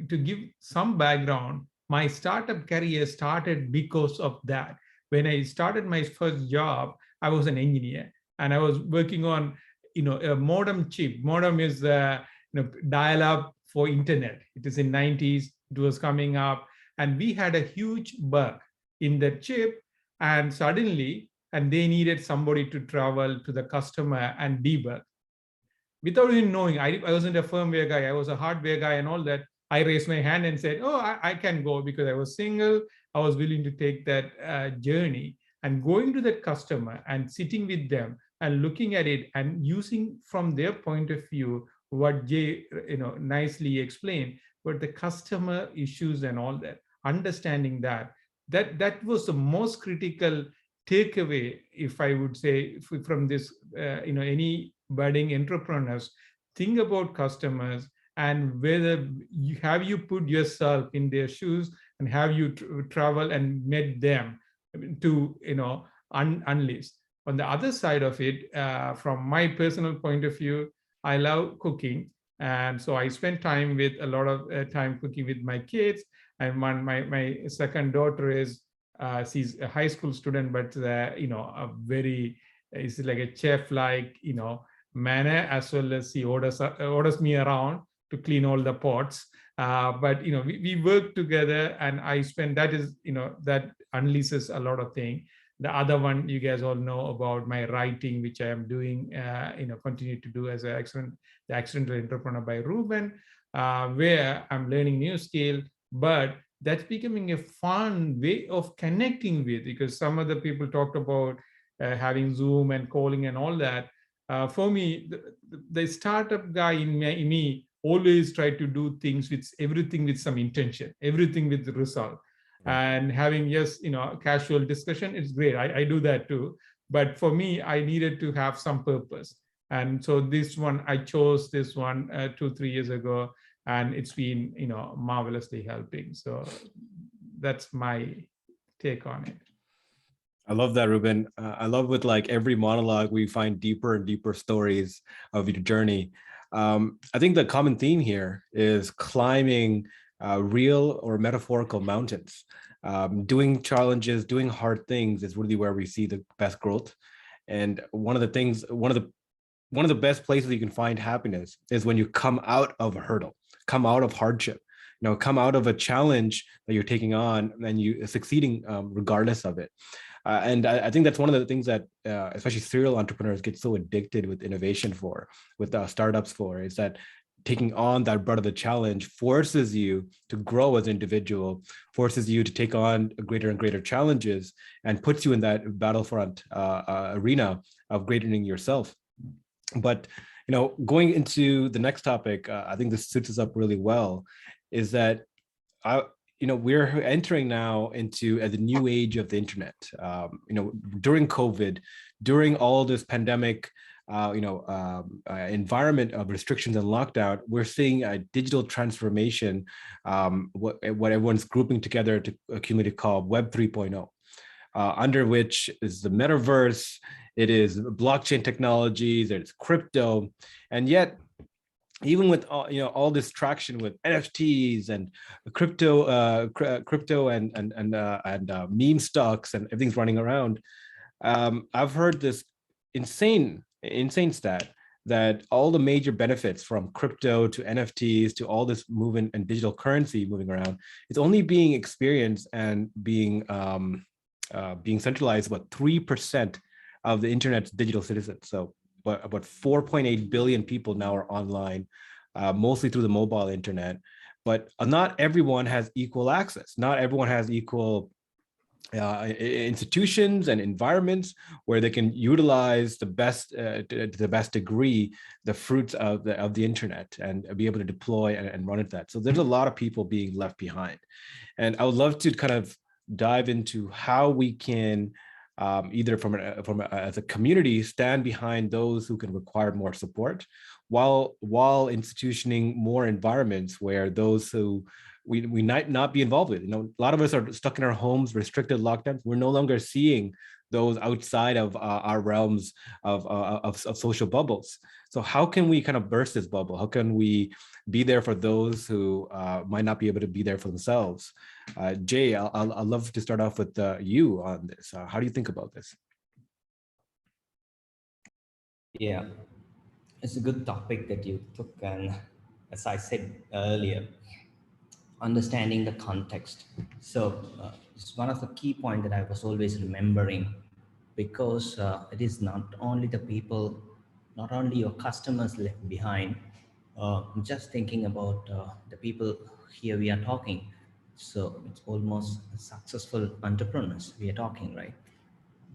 To give some background, my startup career started because of that. When I started my first job, I was an engineer and I was working on, a modem chip. Modem is dial up for internet. It is in 90s, it was coming up, and we had a huge bug in the chip. And suddenly and they needed somebody to travel to the customer and debug. Without even knowing, I wasn't a firmware guy, I was a hardware guy and all that. I raised my hand and said, oh, I can go, because I was single. I was willing to take that journey, and going to that customer and sitting with them and looking at it and using from their point of view what Jay nicely explained, but the customer issues and all that, understanding that was the most critical takeaway, if I would say, from this, any budding entrepreneurs, think about customers, and whether you put yourself in their shoes, and have you travel and met them to unleash. On the other side of it, from my personal point of view, I love cooking, and so I spend time with a lot of time cooking with my kids. And my second daughter is she's a high school student, but a very, is like a chef like manner, as well as he orders me around to clean all the pots. But we work together, and I spend, that is that unleashes a lot of things. The other one, you guys all know about my writing, which I am doing, continue to do as the Accidental Entrepreneur by Ruben, where I'm learning new skill, but that's becoming a fun way of connecting with, because some other people talked about having Zoom and calling and all that. For me, the startup guy in me always try to do things with everything with some intention, everything with the result. And having just casual discussion, it's great. I do that too. But for me, I needed to have some purpose. And so this one, I chose this one 2-3 years ago, and it's been marvelously helping. So that's my take on it. I love that, Ruben. I love with like every monologue, we find deeper and deeper stories of your journey. I think the common theme here is climbing real or metaphorical mountains. Doing challenges, doing hard things is really where we see the best growth. And one of the best places you can find happiness is when you come out of a hurdle, come out of hardship, come out of a challenge that you're taking on, and you succeeding regardless of it. And I think that's one of the things that especially serial entrepreneurs get so addicted with innovation with startups is that taking on that brunt of the challenge forces you to grow as an individual, forces you to take on greater and greater challenges, and puts you in that battlefront arena of greatening yourself. But going into the next topic, I think this suits us up really well, is that we're entering now into the new age of the internet. During COVID, during all this pandemic, environment of restrictions and lockdown, we're seeing a digital transformation, what everyone's grouping together to accumulate called Web 3.0, under which is the metaverse, it is blockchain technologies, it's crypto, and yet, even with all this traction with NFTs and crypto and meme stocks and everything's running around, I've heard this insane stat that all the major benefits from crypto to NFTs to all this movement and digital currency moving around, it's only being experienced and being centralized about 3% of the internet's digital citizens. So about 4.8 billion people now are online, mostly through the mobile internet. But not everyone has equal access. Not everyone has equal institutions and environments where they can utilize to the best degree the fruits of the internet and be able to deploy and run at that. So there's a lot of people being left behind. And I would love to kind of dive into how we can either as a community stand behind those who can require more support, while institutioning more environments where those who we might not be involved with. A lot of us are stuck in our homes, restricted lockdowns. We're no longer seeing those outside of our realms of social bubbles. So how can we kind of burst this bubble? How can we be there for those who might not be able to be there for themselves? Jay, I'd love to start off with you on this. How do you think about this? Yeah, it's a good topic that you took. And as I said earlier, understanding the context. So it's one of the key points that I was always remembering because it is not only the people, not only your customers left behind. I'm just thinking about the people here we are talking. So it's almost successful entrepreneurs we are talking, right?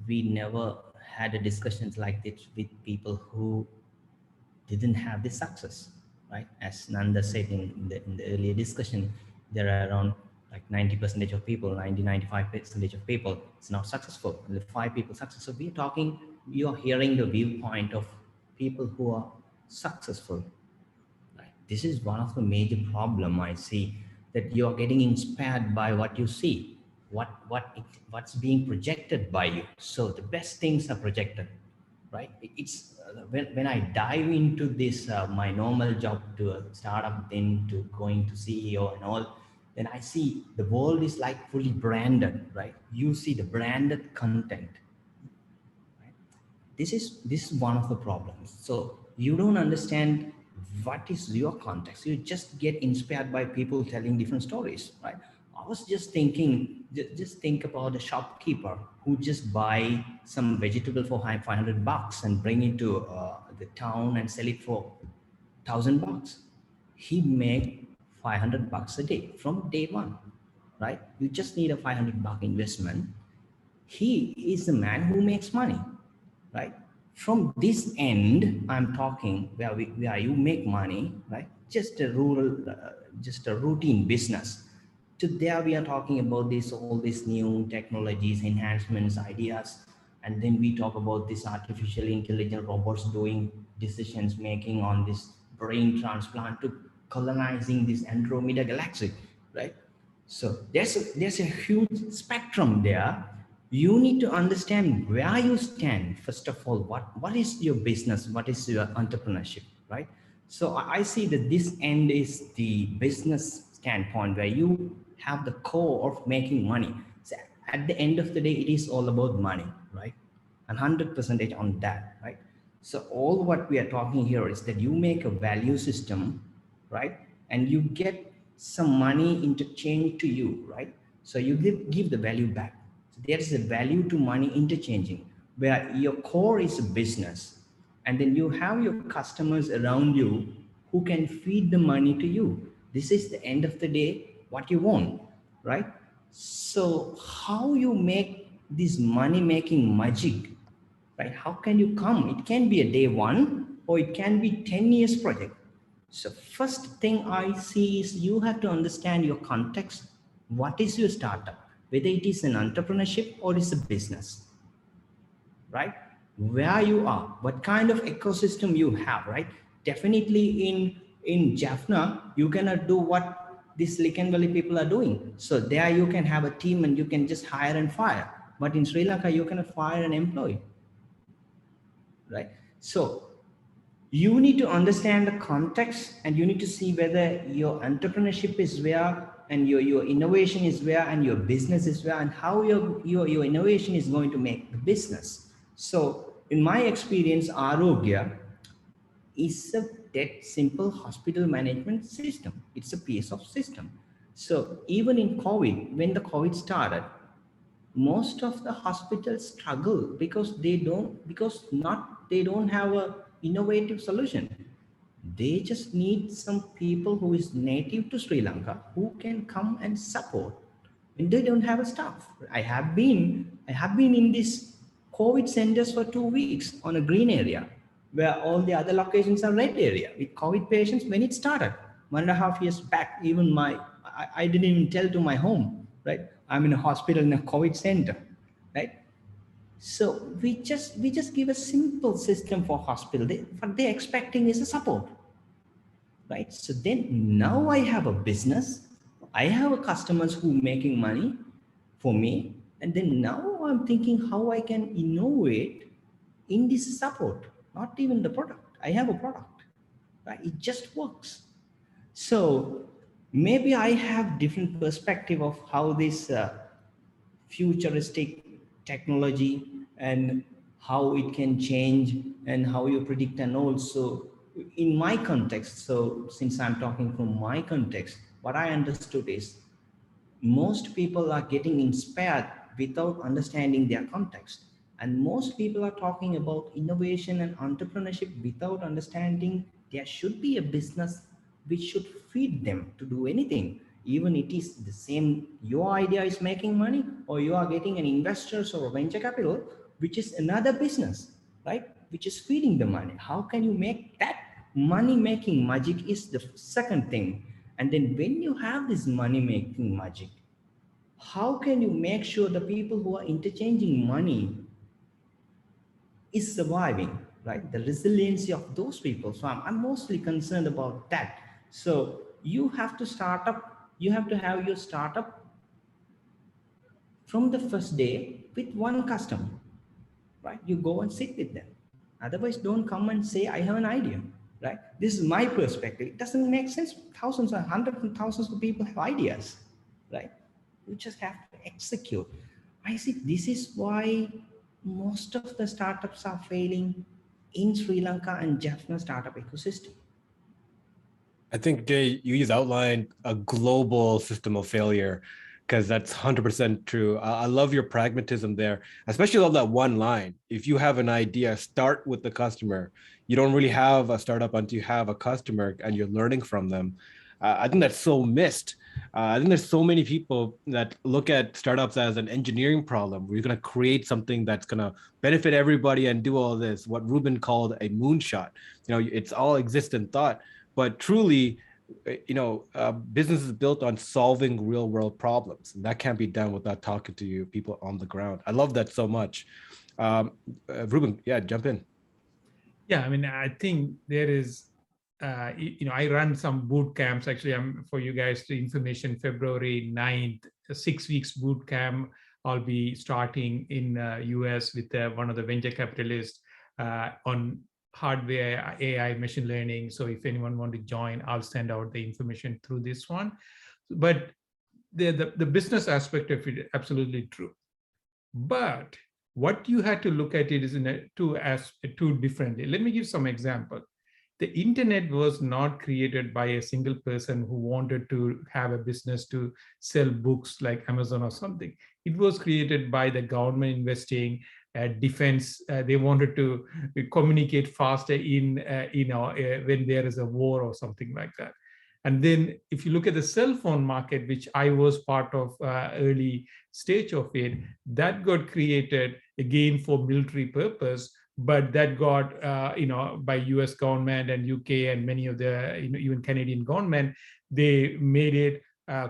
We never had a discussions like this with people who didn't have the success, right? As Nanda said in the earlier discussion, there are around like 90% of people, 95% of people, it's not successful. Only 5 people successful. So we're talking, you're hearing the viewpoint of people who are successful. Right? This is one of the major problem I see, that you're getting inspired by what you see, what's being projected by you. So the best things are projected, right? It's when I dive into this, my normal job to a startup, then to going to CEO and all, then I see the world is like fully branded, right? You see the branded content. This is one of the problems. So you don't understand what is your context. You just get inspired by people telling different stories, right? I was just thinking, just think about a shopkeeper who just buy some vegetable for $500 and bring it to the town and sell it for $1,000. He make $500 a day from day one, right? You just need a $500 investment. He is the man who makes money, right? From this end, I'm talking where you make money, right? Just a rural, just a routine business. To there, we are talking about this, all these new technologies, enhancements, ideas, and then we talk about this artificial intelligent robots doing decisions making on this brain transplant to colonizing this Andromeda galaxy, right? So there's a huge spectrum there. You need to understand where you stand. First of all, what is your business? What is your entrepreneurship, right? So I see that this end is the business standpoint where you have the core of making money. So at the end of the day, it is all about money, right? And 100% on that, right? So all what we are talking here is that you make a value system, right? And you get some money interchange to you, right? So you give the value back. So there is a value to money interchanging, where your core is a business, and then you have your customers around you who can feed the money to you. This is the end of the day what you want, right? So how you make this money making magic, right? How can you come? It can be a day one or it can be 10 years project. So first thing I see is you have to understand your context. What is your startup? Whether it is an entrepreneurship or it's a business, right? Where you are, what kind of ecosystem you have, right? Definitely in Jaffna, you cannot do what these Silicon Valley people are doing. So there you can have a team and you can just hire and fire. But in Sri Lanka, you cannot fire an employee, right? So you need to understand the context, and you need to see whether your entrepreneurship is where and your innovation is where and your business is where, and how your innovation is going to make the business. So in my experience, Arogya is a that simple hospital management system. It's a piece of system. So even in COVID, when the COVID started, most of the hospitals struggle because they don't have a innovative solution. They just need some people who is native to Sri Lanka who can come and support, and they don't have a staff. I have been in this COVID centers for 2 weeks on a green area where all the other locations are red area with COVID patients when it started 1.5 years back. Even I didn't even tell to my home, right? I'm in a hospital in a COVID center, right? So we just give a simple system for hospital. What they're expecting is a support, right? So then now I have a business, I have a customers who making money for me, and then now I'm thinking how I can innovate in this support, not even the product. I have a product, right? It just works. So maybe I have different perspective of how this futuristic technology and how it can change and how you predict. And also in my context, so since I'm talking from my context, what I understood is most people are getting inspired without understanding their context. And most people are talking about innovation and entrepreneurship without understanding there should be a business which should feed them to do anything. Even it is the same, your idea is making money or you are getting an investors or a venture capital, which is another business, right? Which is feeding the money. How can you make that money making magic is the second thing. And then when you have this money making magic, how can you make sure the people who are interchanging money is surviving, right? The resiliency of those people. So I'm mostly concerned about that. So you have to start up, you have to have your startup from the first day with one customer, right? You go and sit with them. Otherwise, don't come and say, I have an idea, right? This is my perspective. It doesn't make sense. Thousands and hundreds and thousands of people have ideas, right? You just have to execute. I see this is why most of the startups are failing in Sri Lanka and Jaffna startup ecosystem. I think, Jay, you just outlined a global system of failure, because that's 100% true. I love your pragmatism there, especially on that one line. If you have an idea, start with the customer. You don't really have a startup until you have a customer and you're learning from them. I think that's so missed. I think there's so many people that look at startups as an engineering problem. We're going to create something that's going to benefit everybody and do all this, what Ruben called a moonshot. It's all exists in thought. But truly, business is built on solving real world problems. And that can't be done without talking to you people on the ground. I love that so much. Ruben, yeah, jump in. Yeah, I mean, I think there is, I run some boot camps. Actually, I'm for you guys the information, February 9th, a 6 weeks boot camp. I'll be starting in US with one of the venture capitalists on hardware, AI, machine learning. So if anyone want to join, I'll send out the information through this one. But the business aspect of it, absolutely true. But what you had to look at it is in two differently. Let me give some example. The internet was not created by a single person who wanted to have a business to sell books like Amazon or something. It was created by the government investing, defense. They wanted to communicate faster when there is a war or something like that. And then if you look at the cell phone market, which I was part of early stage of it, that got created again for military purpose, but that got, by US government and UK and many of the, even Canadian government, they made it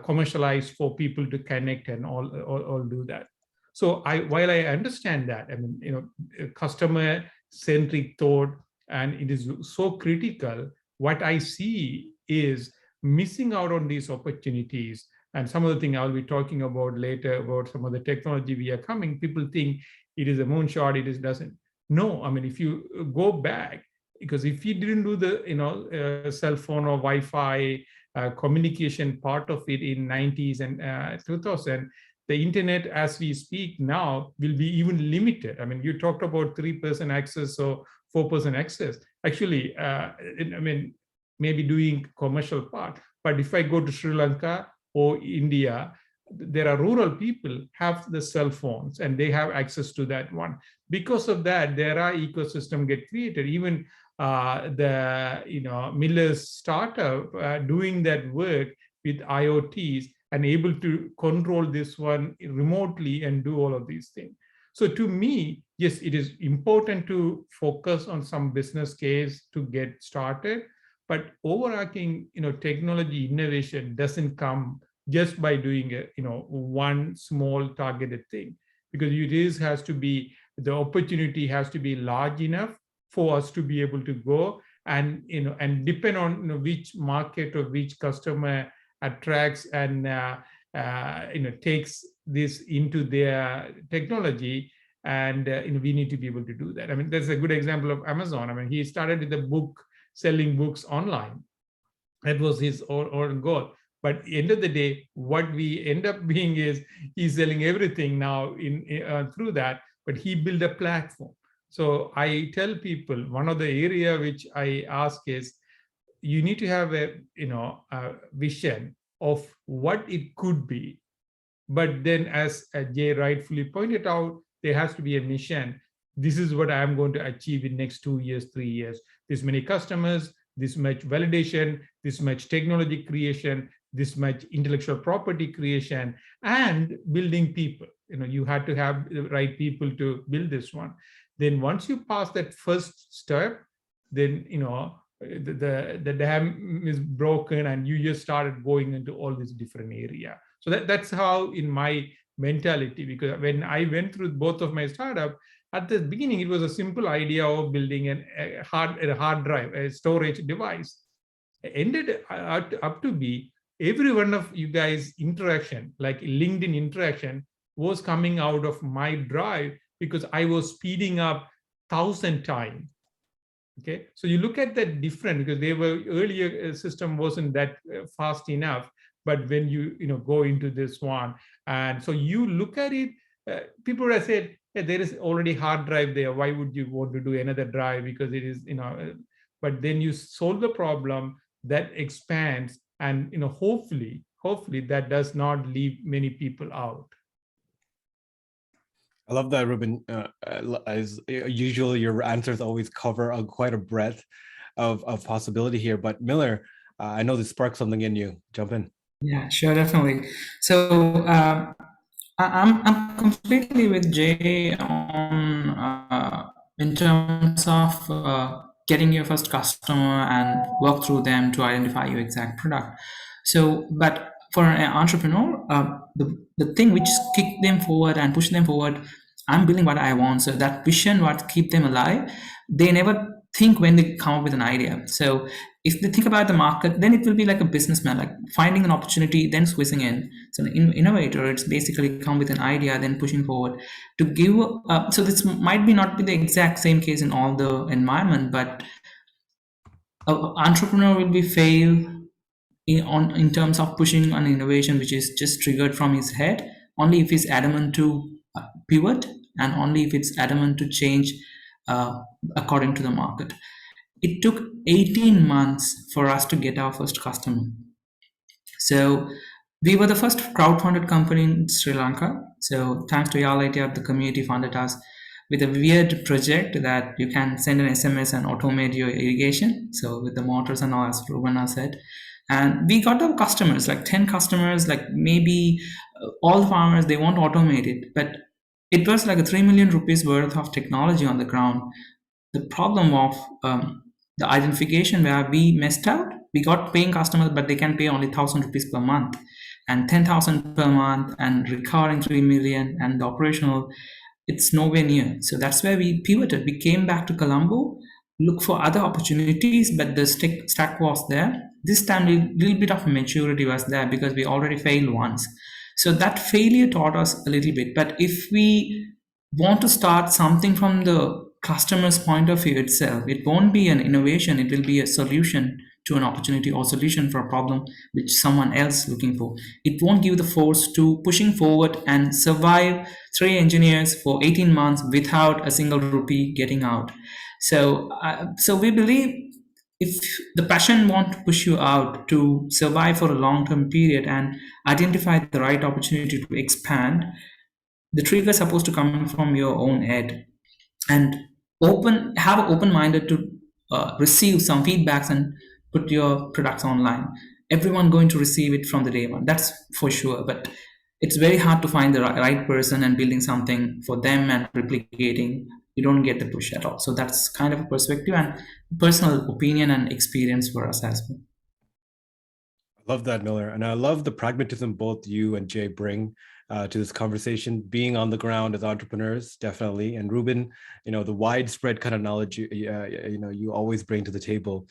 commercialized for people to connect and all do that. So while I understand that, I mean, customer-centric thought, and it is so critical, what I see is missing out on these opportunities. And some of the things I'll be talking about later about some of the technology we are coming, people think it is a moonshot, it doesn't. No, I mean, if you go back, because if you didn't do the, cell phone or Wi-Fi communication part of it in 90s and 2000, the internet as we speak now will be even limited. I mean, you talked about 3% access or 4% access. Actually, maybe doing commercial part. But if I go to Sri Lanka or India, there are rural people have the cell phones and they have access to that one. Because of that, there are ecosystem get created. Even Miller's startup doing that work with IoTs and able to control this one remotely and do all of these things. So to me, yes, it is important to focus on some business case to get started, but overarching, technology innovation doesn't come just by doing one small targeted thing, because the opportunity has to be large enough for us to be able to go and depend on which market or which customer attracts and takes this into their technology. And we need to be able to do that. I mean, there's a good example of Amazon. I mean, he started with selling books online. That was his own goal. But at the end of the day, what we end up being is he's selling everything now through that, but he built a platform. So I tell people, one of the area which I ask is, you need to have a vision of what it could be. But then, as Jay rightfully pointed out, there has to be a mission. This is what I'm going to achieve in next 2 years, 3 years. This many customers, this much validation, this much technology creation, this much intellectual property creation, and building people. You had to have the right people to build this one. Then once you pass that first step, then the dam is broken and you just started going into all these different area. So that's how in my mentality, because when I went through both of my startup, at the beginning, it was a simple idea of building a hard drive, a storage device. It ended up to be every one of you guys' interaction, like LinkedIn interaction, was coming out of my drive because I was speeding up 1,000 times. Okay, so you look at that different, because they were earlier system wasn't that fast enough. But when you go into this one, and so you look at it, people have said, hey, there is already hard drive there. Why would you want to do another drive? Because it is, but then you solve the problem that expands, and hopefully that does not leave many people out. I love that, Ruben. As usual, your answers always cover quite a breadth of possibility here. But Miller, I know this sparked something in you. Jump in. Yeah, sure, definitely. So I'm completely with Jay on in terms of getting your first customer and work through them to identify your exact product. So, but for an entrepreneur, the thing which kick them forward and push them forward, I'm building what I want. So that vision, what keep them alive, they never think when they come up with an idea. So if they think about the market, then it will be like a businessman, like finding an opportunity, then squeezing in. So an innovator, it's basically come with an idea, then pushing forward to give. So this might be not be the exact same case in all the environment, but an entrepreneur will be fail in terms of pushing an innovation which is just triggered from his head, only if he's adamant to pivot, and only if it's adamant to change according to the market. It took 18 months for us to get our first customer. So we were the first crowdfunded company in Sri Lanka. So thanks to y'all, the community funded us with a weird project that you can send an SMS and automate your irrigation. So with the motors and all, as Ruben said. And we got the customers, like 10 customers, like maybe all the farmers, they want to automate it. But it was like a 3 million rupees worth of technology on the ground. The problem of the identification where we messed out, we got paying customers, but they can pay only 1,000 rupees per month and 10,000 per month and recurring 3 million, and the operational, it's nowhere near. So that's where we pivoted. We came back to Colombo, look for other opportunities, but the stack was there. This time a little bit of maturity was there because we already failed once. So that failure taught us a little bit. But if we want to start something from the customer's point of view itself, it won't be an innovation, it will be a solution to an opportunity or solution for a problem which someone else looking for. It won't give the force to pushing forward and survive 3 engineers for 18 months without a single rupee getting out. So we believe if the passion won't push you out to survive for a long-term period and identify the right opportunity to expand, the trigger is supposed to come from your own head, and have open-minded to receive some feedbacks and put your products online. Everyone going to receive it from the day one, that's for sure. But it's very hard to find the right person and building something for them and replicating. You don't get the push at all. So that's kind of a perspective and personal opinion and experience for us as well. I love that, Miller. And I love the pragmatism both you and Jay bring to this conversation, being on the ground as entrepreneurs, definitely. And Ruben, the widespread kind of knowledge you always bring to the table.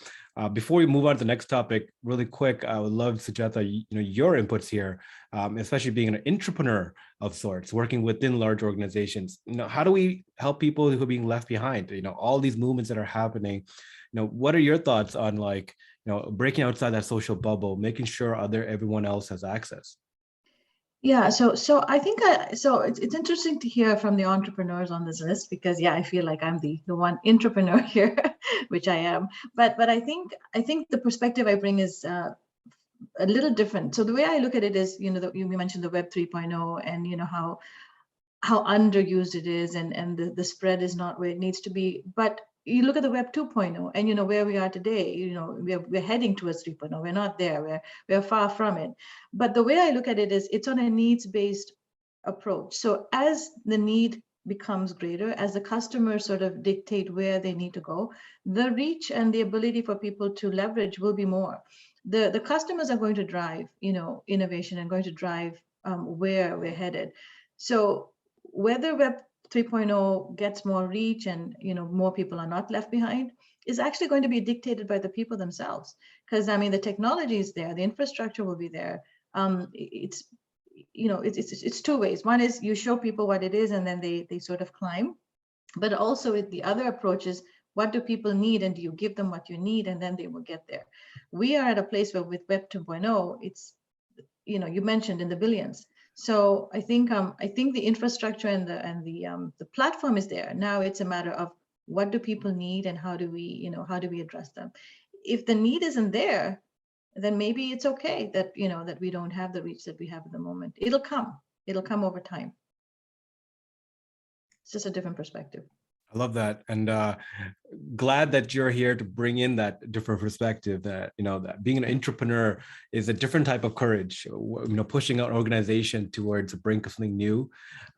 Before we move on to the next topic, really quick, I would love, Sujatha, your inputs here, especially being an entrepreneur of sorts, working within large organizations. How do we help people who are being left behind? All these movements that are happening. What are your thoughts on breaking outside that social bubble, making sure everyone else has access? Yeah, so I think it's interesting to hear from the entrepreneurs on this list, because I feel like I'm the one entrepreneur here, which I am. But I think the perspective I bring is a little different. So the way I look at it is, you mentioned the Web 3.0 and how how underused it is, and the spread is not where it needs to be. But you look at the Web 2.0 and, you know, where we are today, you know, we're heading towards 3.0. We're not there, we're far from it. But the way I look at it is it's on a needs-based approach. So as the need becomes greater, as the customers sort of dictate where they need to go, the reach and the ability for people to leverage will be more. The customers are going to drive, you know, innovation and going to drive where we're headed. So whether Web 3.0 gets more reach and, you know, more people are not left behind is actually going to be dictated by the people themselves. Because I mean, the technology is there, the infrastructure will be there. It's, you know, it's two ways. One is you show people what it is and then they sort of climb. But also the other approach is, what do people need, and do you give them what you need, and then they will get there. We are at a place where with Web 2.0, it's, you know, you mentioned in the billions. So I think the infrastructure and the platform is there. Now it's a matter of what do people need and how do we address them. If the need isn't there, then maybe it's okay that, you know, that we don't have the reach that we have at the moment. It'll come over time. It's just a different perspective. I love that, and glad that you're here to bring in that different perspective. That, you know, that being an entrepreneur is a different type of courage. You know, pushing an organization towards the brink of something new,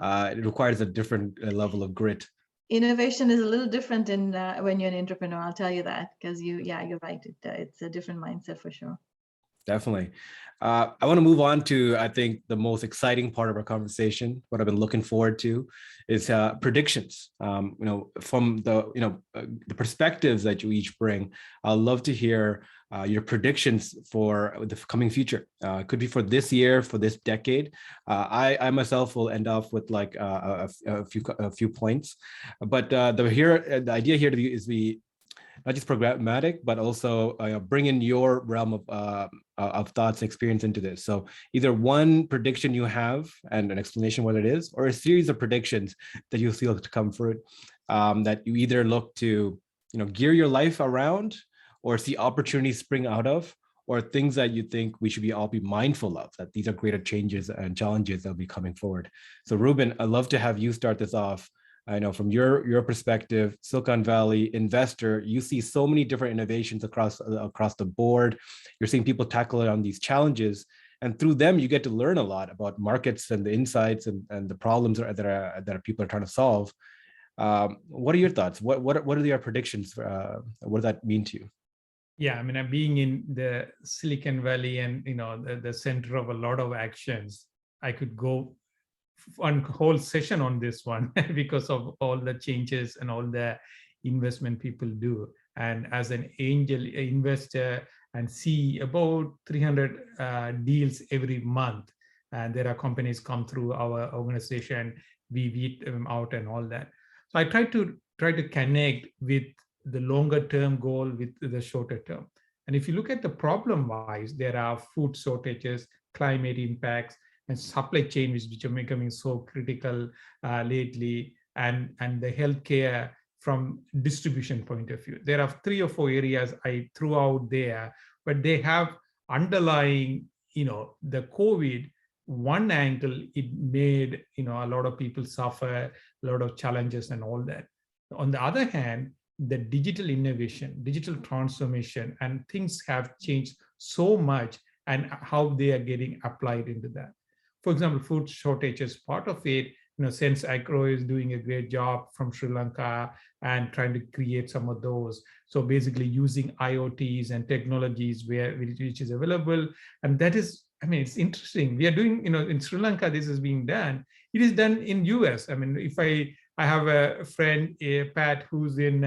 it requires a different level of grit. Innovation is a little different in when you're an entrepreneur. I'll tell you that, because you're right. It's a different mindset for sure. Definitely. I want to move on to, I think, the most exciting part of our conversation. What I've been looking forward to is predictions. You know, from the perspectives that you each bring. I'd love to hear your predictions for the coming future. It could be for this year, for this decade. I myself will end off with like a few points, but the idea here is be not just programmatic, but also bring in your realm of thoughts and experience into this. So either one prediction you have and an explanation what it is, or a series of predictions that you feel to come fruit, that you either look to, you know, gear your life around, or see opportunities spring out of, or things that you think we should all be mindful of, that these are greater changes and challenges that will be coming forward. So Ruben, I'd love to have you start this off. I know from your perspective, Silicon Valley investor, you see so many different innovations across the board. You're seeing people tackle it on these challenges, and through them, you get to learn a lot about markets and the insights and the problems that people are trying to solve. What are your thoughts? What are your predictions? What does that mean to you? Yeah, I mean, I'm being in the Silicon Valley and, you know, the center of a lot of actions. I could go one whole session on this one because of all the changes and all the investment people do. And as an angel investor and see about 300 deals every month, and there are companies come through our organization, we weed them out and all that. So I try to connect with the longer term goal with the shorter term. And if you look at the problem wise, there are food shortages, climate impacts, and supply chain, which are becoming so critical lately, and the healthcare from distribution point of view. There are 3 or 4 areas I threw out there, but they have underlying, you know, the COVID, one angle, it made, you know, a lot of people suffer, a lot of challenges and all that. On the other hand, the digital innovation, digital transformation, and things have changed so much, and how they are getting applied into that. For example, food shortages, part of it, you know, Sense Agro is doing a great job from Sri Lanka and trying to create some of those. So basically using IoTs and technologies which is available. And that is, I mean, it's interesting. We are doing, you know, in Sri Lanka, this is being done. It is done in US. I mean, if I have a friend, Pat, who's in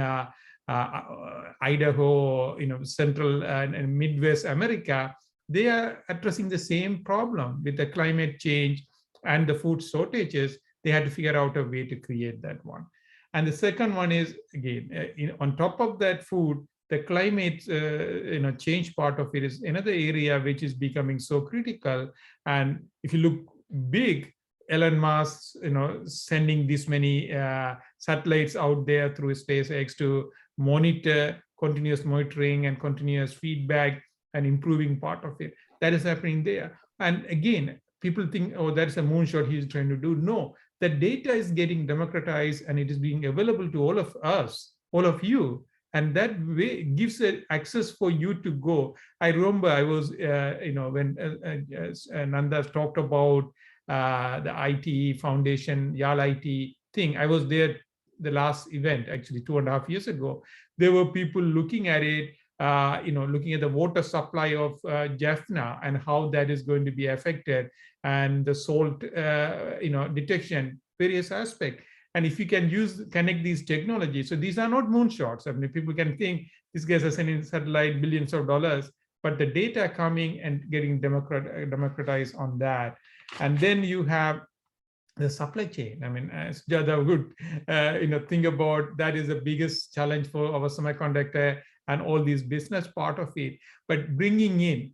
Idaho, you know, Central and Midwest America, they are addressing the same problem with the climate change and the food shortages. They had to figure out a way to create that one. And the second one is, again, on top of that food, the climate change part of it is another area which is becoming so critical. And if you look big, Elon Musk, you know, sending this many satellites out there through SpaceX to monitor, continuous monitoring and continuous feedback and improving part of it. That is happening there. And again, people think, oh, that's a moonshot he's trying to do. No, the data is getting democratized and it is being available to all of us, all of you. And that way gives access for you to go. I remember I was, when Nanda talked about the IT foundation, YAL IT thing, I was there the last event, actually 2.5 years ago. There were people looking at it, looking at the water supply of Jaffna and how that is going to be affected, and the salt, detection, various aspects. And if you can connect these technologies, so these are not moonshots. I mean, people can think these guys are sending satellite billions of dollars, but the data coming and getting democratized on that. And then you have the supply chain. I mean, as Jada would think about, that is the biggest challenge for our semiconductor and all these business part of it. But bringing in,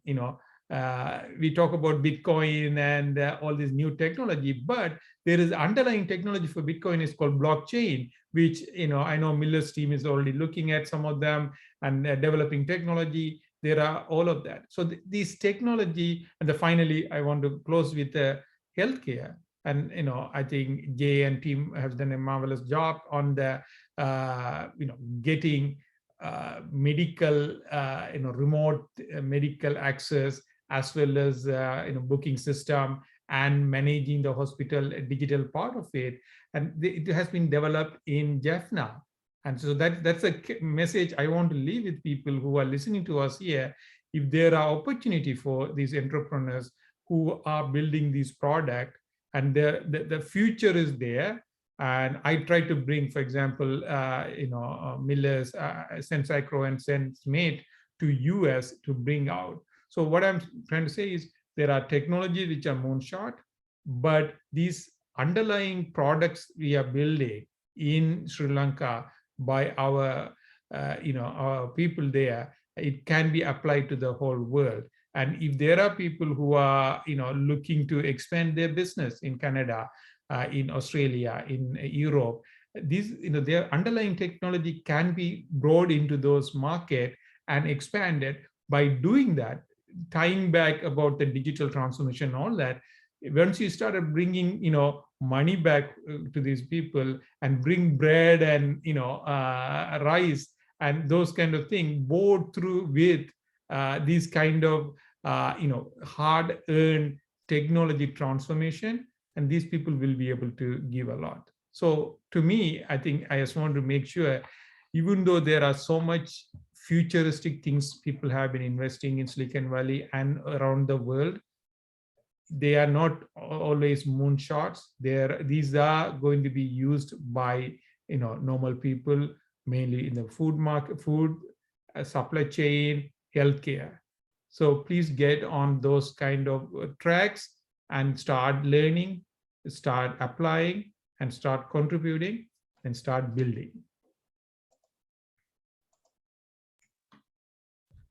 we talk about Bitcoin and all this new technology, but there is underlying technology for Bitcoin is called blockchain, which, I know Miller's team is already looking at some of them and developing technology. There are all of that. So this technology, and finally, I want to close with healthcare. And, I think Jay and team have done a marvelous job on the, getting medical, remote medical access, as well as, booking system and managing the hospital digital part of it. And it has been developed in Jaffna. And so that's a message I want to leave with people who are listening to us here. If there are opportunity for these entrepreneurs who are building this product, and the future is there. And I try to bring, for example, Miller's, Sensicro and SenseMate to US to bring out. So what I'm trying to say is there are technologies which are moonshot, but these underlying products we are building in Sri Lanka by our, our people there, it can be applied to the whole world. And if there are people who are, looking to expand their business in Canada, in Australia, in Europe, these, their underlying technology can be brought into those markets and expanded. By doing that, tying back about the digital transformation, all that, once you started bringing, money back to these people and bring bread and, rice and those kind of things, both through with these kind of, hard-earned technology transformation, and these people will be able to give a lot. So to me, I think I just want to make sure, even though there are so much futuristic things people have been investing in Silicon Valley and around the world, they are not always moonshots. These are going to be used by, normal people, mainly in the food market, supply chain, healthcare. So please get on those kind of tracks and start learning, start applying, and start contributing, and start building.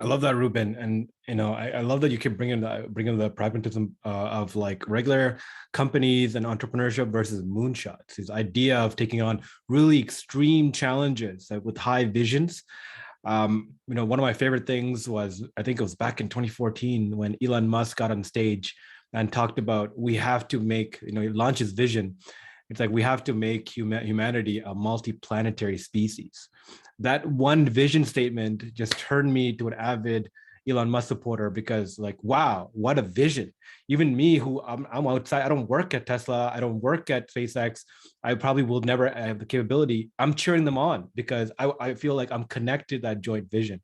I love that, Ruben, and I love that you keep bringing the pragmatism of like regular companies and entrepreneurship versus moonshots. This idea of taking on really extreme challenges with high visions. One of my favorite things was, I think it was back in 2014 when Elon Musk got on stage and talked about we have to make, he launched his vision. It's like we have to make humanity a multi-planetary species. That one vision statement just turned me to an avid Elon Musk supporter, because like, wow, what a vision. Even me, who I'm outside, I don't work at Tesla, I don't work at SpaceX, I probably will never have the capability. I'm cheering them on because I feel like I'm connected to that joint vision.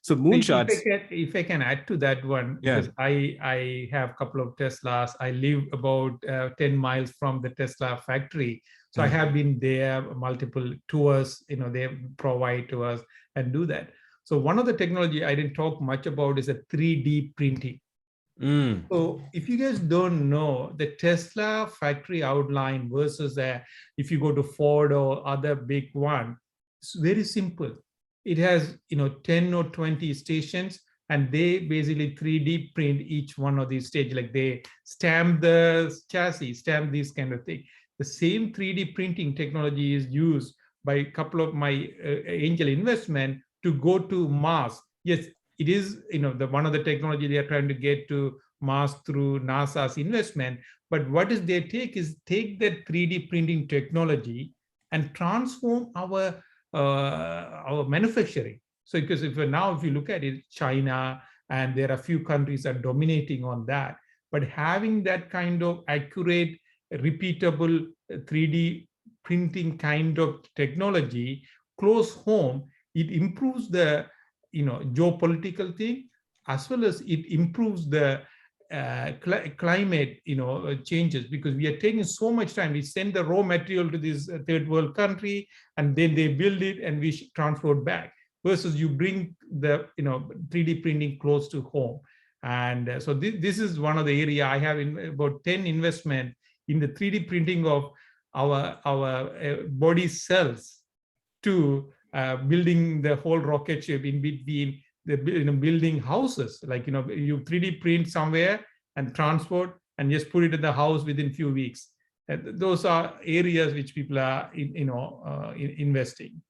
So moonshots. If I can add to that one, yeah. because I have a couple of Teslas. I live about 10 miles from the Tesla factory. So I have been there, multiple tours, they provide to us and do that. So one of the technology I didn't talk much about is a 3D printing. So if you guys don't know, the Tesla factory outline versus if you go to Ford or other big one, it's very simple. It has 10 or 20 stations, and they basically 3D print each one of these stages. Like they stamp the chassis, stamp this kind of thing. The same 3D printing technology is used by a couple of my angel investment to go to Mars. Yes, it is, the one of the technology they are trying to get to mass through NASA's investment. But what is their take is take that 3D printing technology and transform our manufacturing. So because if you look at it, China and there are a few countries are dominating on that. But having that kind of accurate, repeatable 3D printing kind of technology close home, it improves the geopolitical thing, as well as it improves the climate changes, because we are taking so much time. We send the raw material to this third world country, and then they build it and we transport back, versus you bring the 3D printing close to home. And so this is one of the area I have about 10 investment in the 3D printing of our body cells to building the whole rocket ship in between the building houses. Like you 3D print somewhere and transport and just put it in the house within few weeks. Those are areas which people are investing.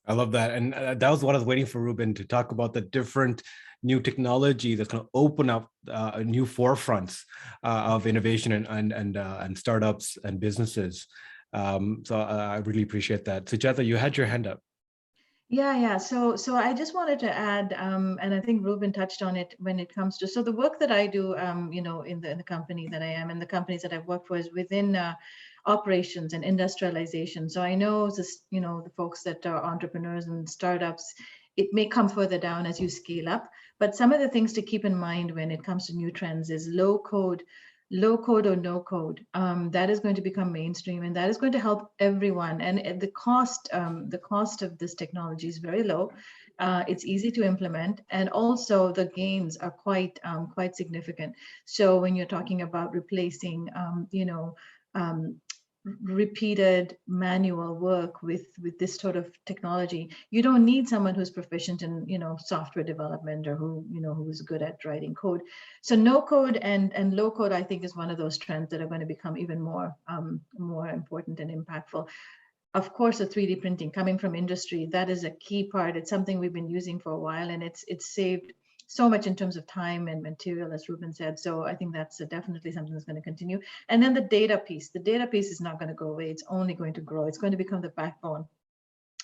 I love that. And that was what I was waiting for, Ruben, to talk about the different new technology that's going to open up new forefronts of innovation and startups and businesses. So I really appreciate that. Sujata, you had your hand up. Yeah. So I just wanted to add, and I think Ruben touched on it when it comes to, so the work that I do, in the company that I am and the companies that I've worked for is within operations and industrialization. So I know this, the folks that are entrepreneurs and startups, it may come further down as you scale up, but some of the things to keep in mind when it comes to new trends is low code or no code. That is going to become mainstream, and that is going to help everyone. And the cost of this technology is very low. It's easy to implement, and also the gains are quite significant. So when you're talking about replacing, repeated manual work with this sort of technology, you don't need someone who's proficient in software development or who's good at writing code. So no code and low code, I think, is one of those trends that are going to become even more important and impactful. Of course, the 3D printing coming from industry, that is a key part. It's something we've been using for a while, and it's saved so much in terms of time and material, as Ruben said. So I think that's definitely something that's going to continue. And then the data piece is not going to go away. It's only going to grow. It's going to become the backbone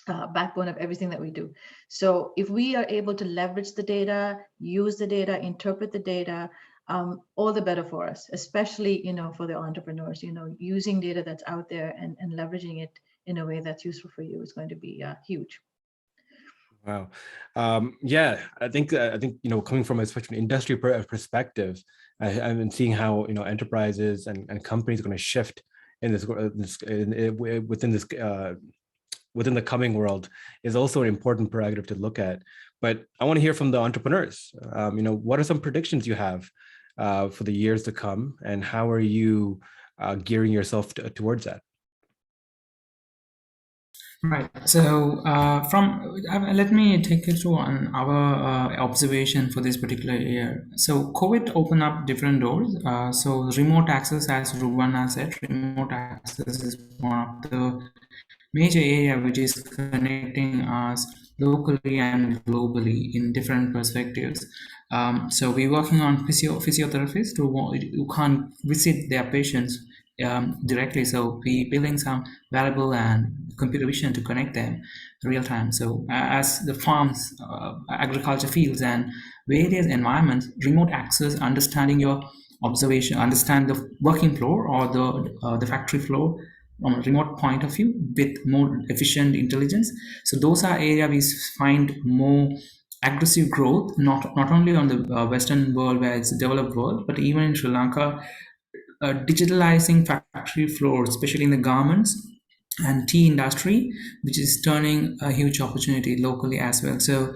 of everything that we do. So if we are able to leverage the data, use the data, interpret the data, all the better for us, especially, for the entrepreneurs, using data that's out there and leveraging it in a way that's useful for you is going to be huge. Wow. Yeah, I think coming from especially an industry perspective, I've been seeing how enterprises and companies are going to shift in within the coming world is also an important prerogative to look at. But I want to hear from the entrepreneurs. What are some predictions you have for the years to come, and how are you gearing yourself towards that? Right. So let me take you through on our observation for this particular year. So COVID opened up different doors. So remote access, as Ruben has said, remote access is one of the major area which is connecting us locally and globally in different perspectives. So we're working on physiotherapists who can't visit their patients directly. So we building some variable and computer vision to connect them real time. So as the farms, agriculture fields and various environments, remote access, understanding your observation, understand the working floor or the factory floor from a remote point of view with more efficient intelligence. So those are areas we find more aggressive growth, not only on the Western world where it's a developed world, but even in Sri Lanka, digitalizing factory floors, especially in the garments and tea industry, which is turning a huge opportunity locally as well. So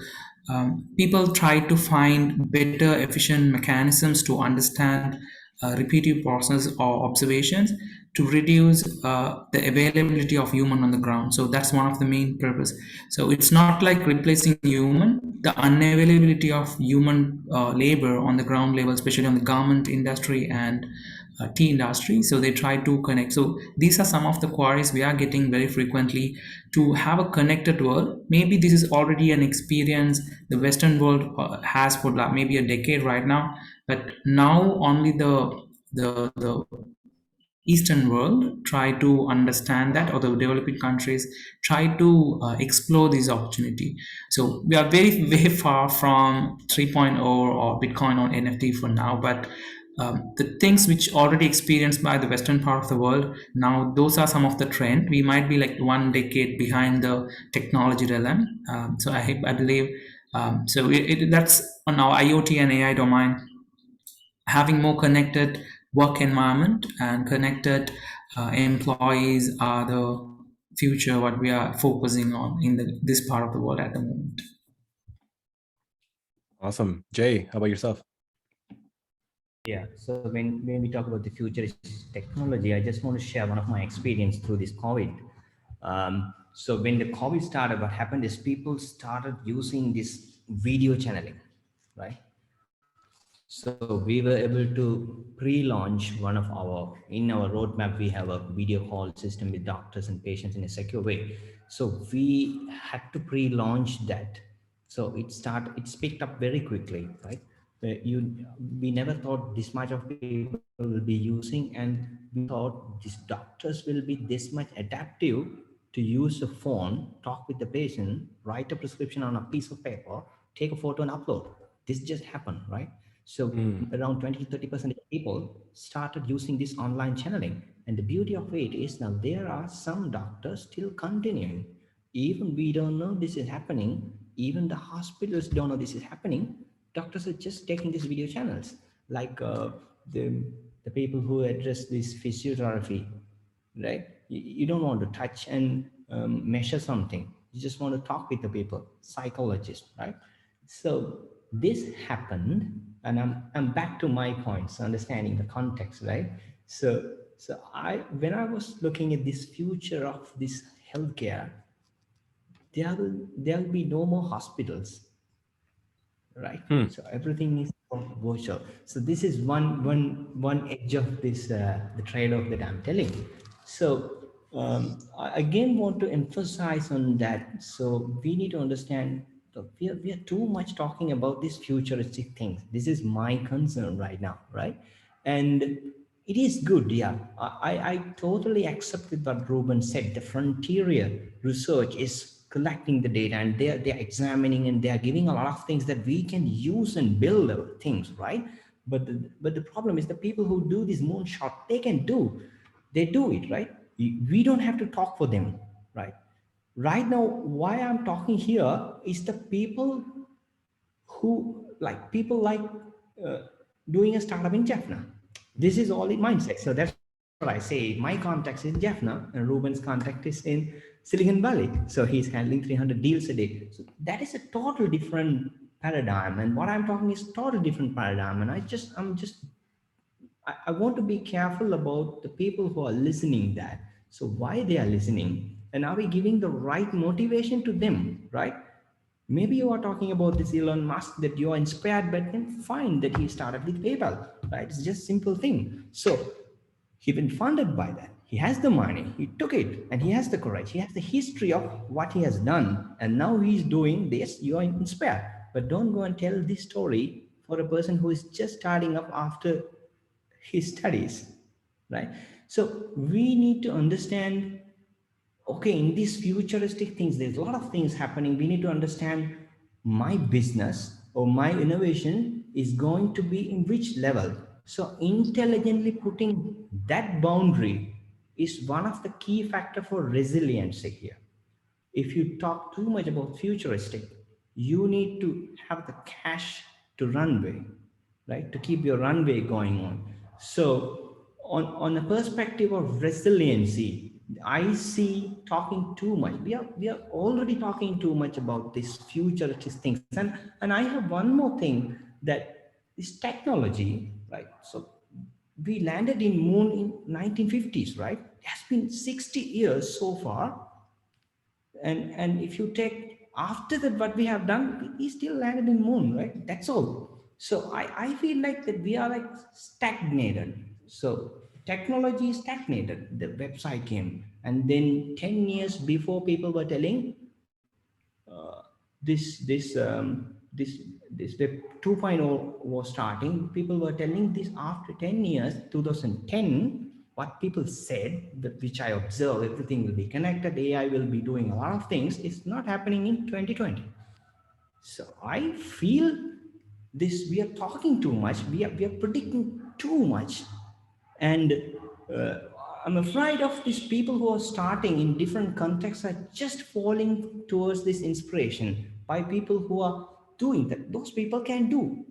people try to find better, efficient mechanisms to understand repetitive process or observations to reduce the availability of human on the ground. So that's one of the main purpose. So it's not like replacing human, the unavailability of human labor on the ground level, especially on the garment industry and tea industry. So they try to connect. So these are some of the queries we are getting very frequently, to have a connected world. Maybe this is already an experience the Western world has for maybe a decade right now, but now only the Eastern world try to understand that, or the developing countries try to explore this opportunity. So we are very, very far from 3.0 or Bitcoin or NFT for now, but the things which already experienced by the Western part of the world, now those are some of the trend. We might be like 1 decade behind the technology realm. So I believe, that's on our IoT and AI domain. Having more connected work environment and connected employees are the future what we are focusing on in this part of the world at the moment. Awesome. Jay, how about yourself? Yeah, so when we talk about the futuristic technology, I just want to share one of my experience through this COVID. So when the COVID started, what happened is people started using this video channeling, right? So we were able to pre-launch one of in our roadmap, we have a video call system with doctors and patients in a secure way. So we had to pre-launch that. So it's picked up very quickly, right? We never thought this much of people will be using, and we thought these doctors will be this much adaptive to use a phone, talk with the patient, write a prescription on a piece of paper, take a photo and upload. This just happened, right? So around 20-30% of people started using this online channeling. And the beauty of it is now there are some doctors still continuing. Even we don't know this is happening. Even the hospitals don't know this is happening. Doctors are just taking these video channels. Like the people who address this physiotherapy, right? You don't want to touch and measure something. You just want to talk with the people, psychologists, right? So this happened, and I'm back to my points, understanding the context, right? So when I was looking at this future of this healthcare, there'll be no more hospitals, right? So everything is virtual. So this is one edge of this the trade-off that I'm telling. So I again want to emphasize on that. So we need to understand that we are too much talking about these futuristic things. This is my concern right now, right? And it is good, yeah. I totally accept with what Ruben said. The frontier research is collecting the data, and they're examining, and they're giving a lot of things that we can use and build things, right? But the problem is the people who do this moonshot, they do it, right? We don't have to talk for them, right? Right now, why I'm talking here is the people who like doing a startup in Jaffna. This is all in mindset. So that's what I say. My context is Jaffna, and Ruben's contact is in Silicon Valley. So he's handling 300 deals a day. So that is a total different paradigm. And what I'm talking is total different paradigm. And I want to be careful about the people who are listening that. So why they are listening, and are we giving the right motivation to them, right? Maybe you are talking about this Elon Musk, that you are inspired, but then fine that he started with PayPal, right? It's just simple thing. So he been funded by that. He has the money, he took it, and he has the courage. He has the history of what he has done, and now he's doing this. You are inspired, but don't go and tell this story for a person who is just starting up after his studies, right? So we need to understand, okay, in these futuristic things, there's a lot of things happening. We need to understand my business or my innovation is going to be in which level. So intelligently putting that boundary is one of the key factor for resiliency here. If you talk too much about futuristic, you need to have the cash to runway, right? To keep your runway going on. So on a perspective of resiliency, I see talking too much. We are already talking too much about these futuristic things. And I have one more thing, that this technology, right? So we landed in moon in 1950s, right? It has been 60 years so far. And if you take after that what we have done, we still landed in moon, right? That's all. So I feel like that we are like stagnated. So technology stagnated. The website came, and then 10 years before, people were telling uh, this this this this web 2.0 was starting. People were telling this after 10 years, 2010. What people said, that which I observe, everything will be connected, AI will be doing a lot of things, is not happening in 2020. So I feel this, we are talking too much, we are predicting too much, and uh, I'm afraid of these people who are starting in different contexts are just falling towards this inspiration by people who are doing that. Those people can do.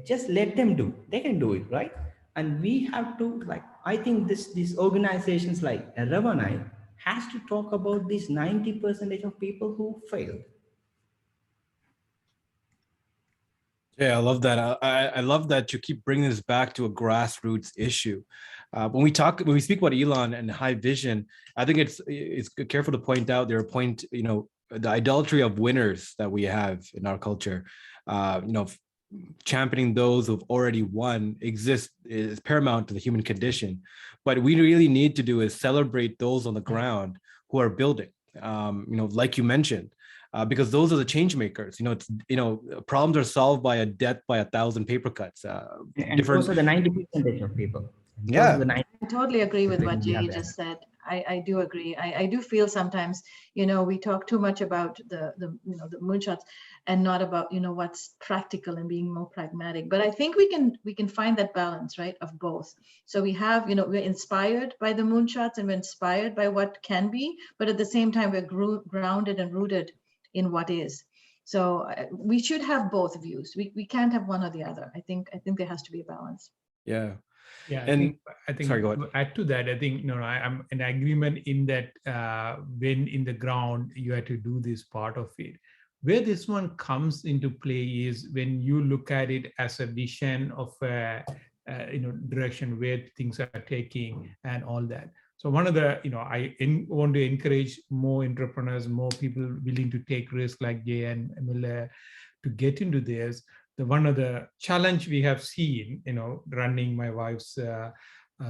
Just let them do. They can do it, right? And we have to, like, I think these organizations like Aravanai has to talk about these 90% of people who failed. Yeah, I love that. I love that you keep bringing this back to a grassroots issue. When we speak about Elon and high vision, I think it's careful to point out there are the idolatry of winners that we have in our culture. Championing those who've already won is paramount to the human condition. But we really need to do is celebrate those on the ground who are building. Like you mentioned. Because those are the change makers. Problems are solved by a death by 1,000 paper cuts. And those are the 90% of people. Yeah. I totally agree with what Jay just said. I do agree. I do feel sometimes, we talk too much about the moonshots and not about, what's practical and being more pragmatic. But I think we can find that balance, right, of both. So we have, we're inspired by the moonshots and we're inspired by what can be, but at the same time, we're grounded and rooted in what is. So we should have both views. We can't have one or the other. I think there has to be a balance. Yeah. Yeah, And I think sorry, go ahead. to add to that, I think I'm in agreement in that when in the ground you have to do this part of it. Where this one comes into play is when you look at it as a vision of direction where things are taking and all that. So one of the I want to encourage more entrepreneurs, more people willing to take risks like Jay and Miller to get into this. One of the challenge we have seen, running my wife's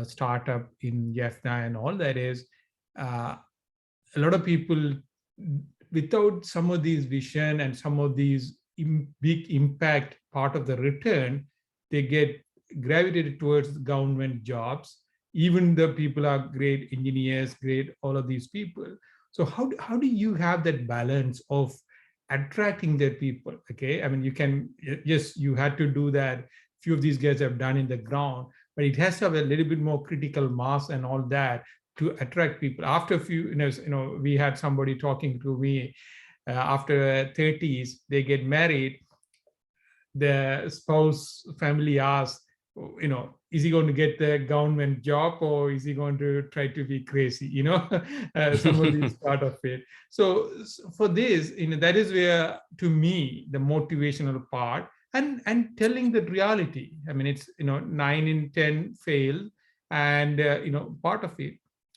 startup in Jaffna and all that is a lot of people without some of these vision and some of these big impact part of the return, they get gravitated towards government jobs. Even the people are great engineers, great all of these people. So how do you have that balance of attracting their people? Okay, I mean, you had to do that. Few of these guys have done in the ground, but it has to have a little bit more critical mass and all that to attract people. After a few, we had somebody talking to me after 30s, they get married. The spouse family asks, is he going to get the government job or is he going to try to be crazy? Some of these part of it. So for this, that is where, to me, the motivational part and telling the reality. I mean, it's 9 in 10 fail, and part of it.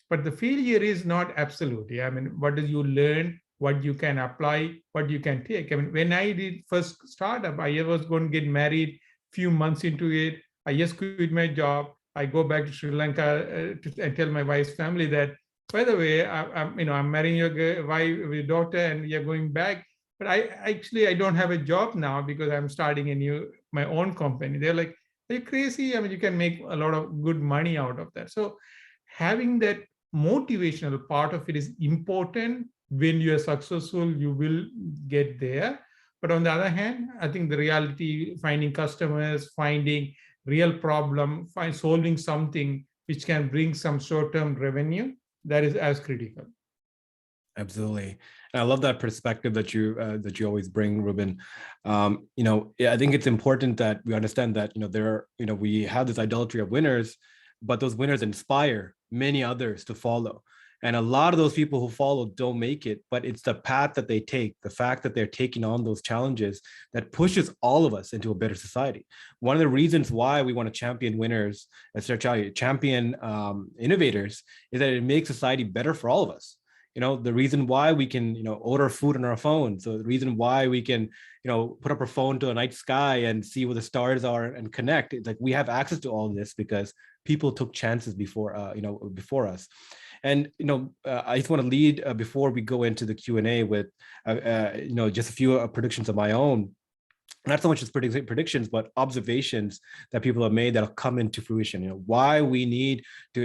But the failure is not absolute. I mean, what do you learn? What you can apply? What you can take? I mean, when I did first startup, I was going to get married. Few months into it, I just quit my job. I go back to Sri Lanka and tell my wife's family that, by the way, I'm marrying your wife, your daughter, and you're going back. But I don't have a job now because I'm starting my own company. They're like, are you crazy? I mean, you can make a lot of good money out of that. So having that motivational part of it is important. When you are successful, you will get there. But on the other hand, I think the reality, finding customers, finding real problem, solving something which can bring some short-term revenue, that is as critical. Absolutely. And I love that perspective that you always bring, Ruben. I think it's important that we understand that, we have this idolatry of winners, but those winners inspire many others to follow. And a lot of those people who follow don't make it, but it's the path that they take, the fact that they're taking on those challenges that pushes all of us into a better society. One of the reasons why we want to champion winners, champion innovators, is that it makes society better for all of us. the reason why we can, order food on our phone. So the reason why we can, put up our phone to a night sky and see where the stars are and connect. It's like we have access to all this because people took chances before, before us. And, I just want to lead before we go into the Q&A with, just a few predictions of my own. Not so much as predictions, but observations that people have made that have come into fruition. Why we need to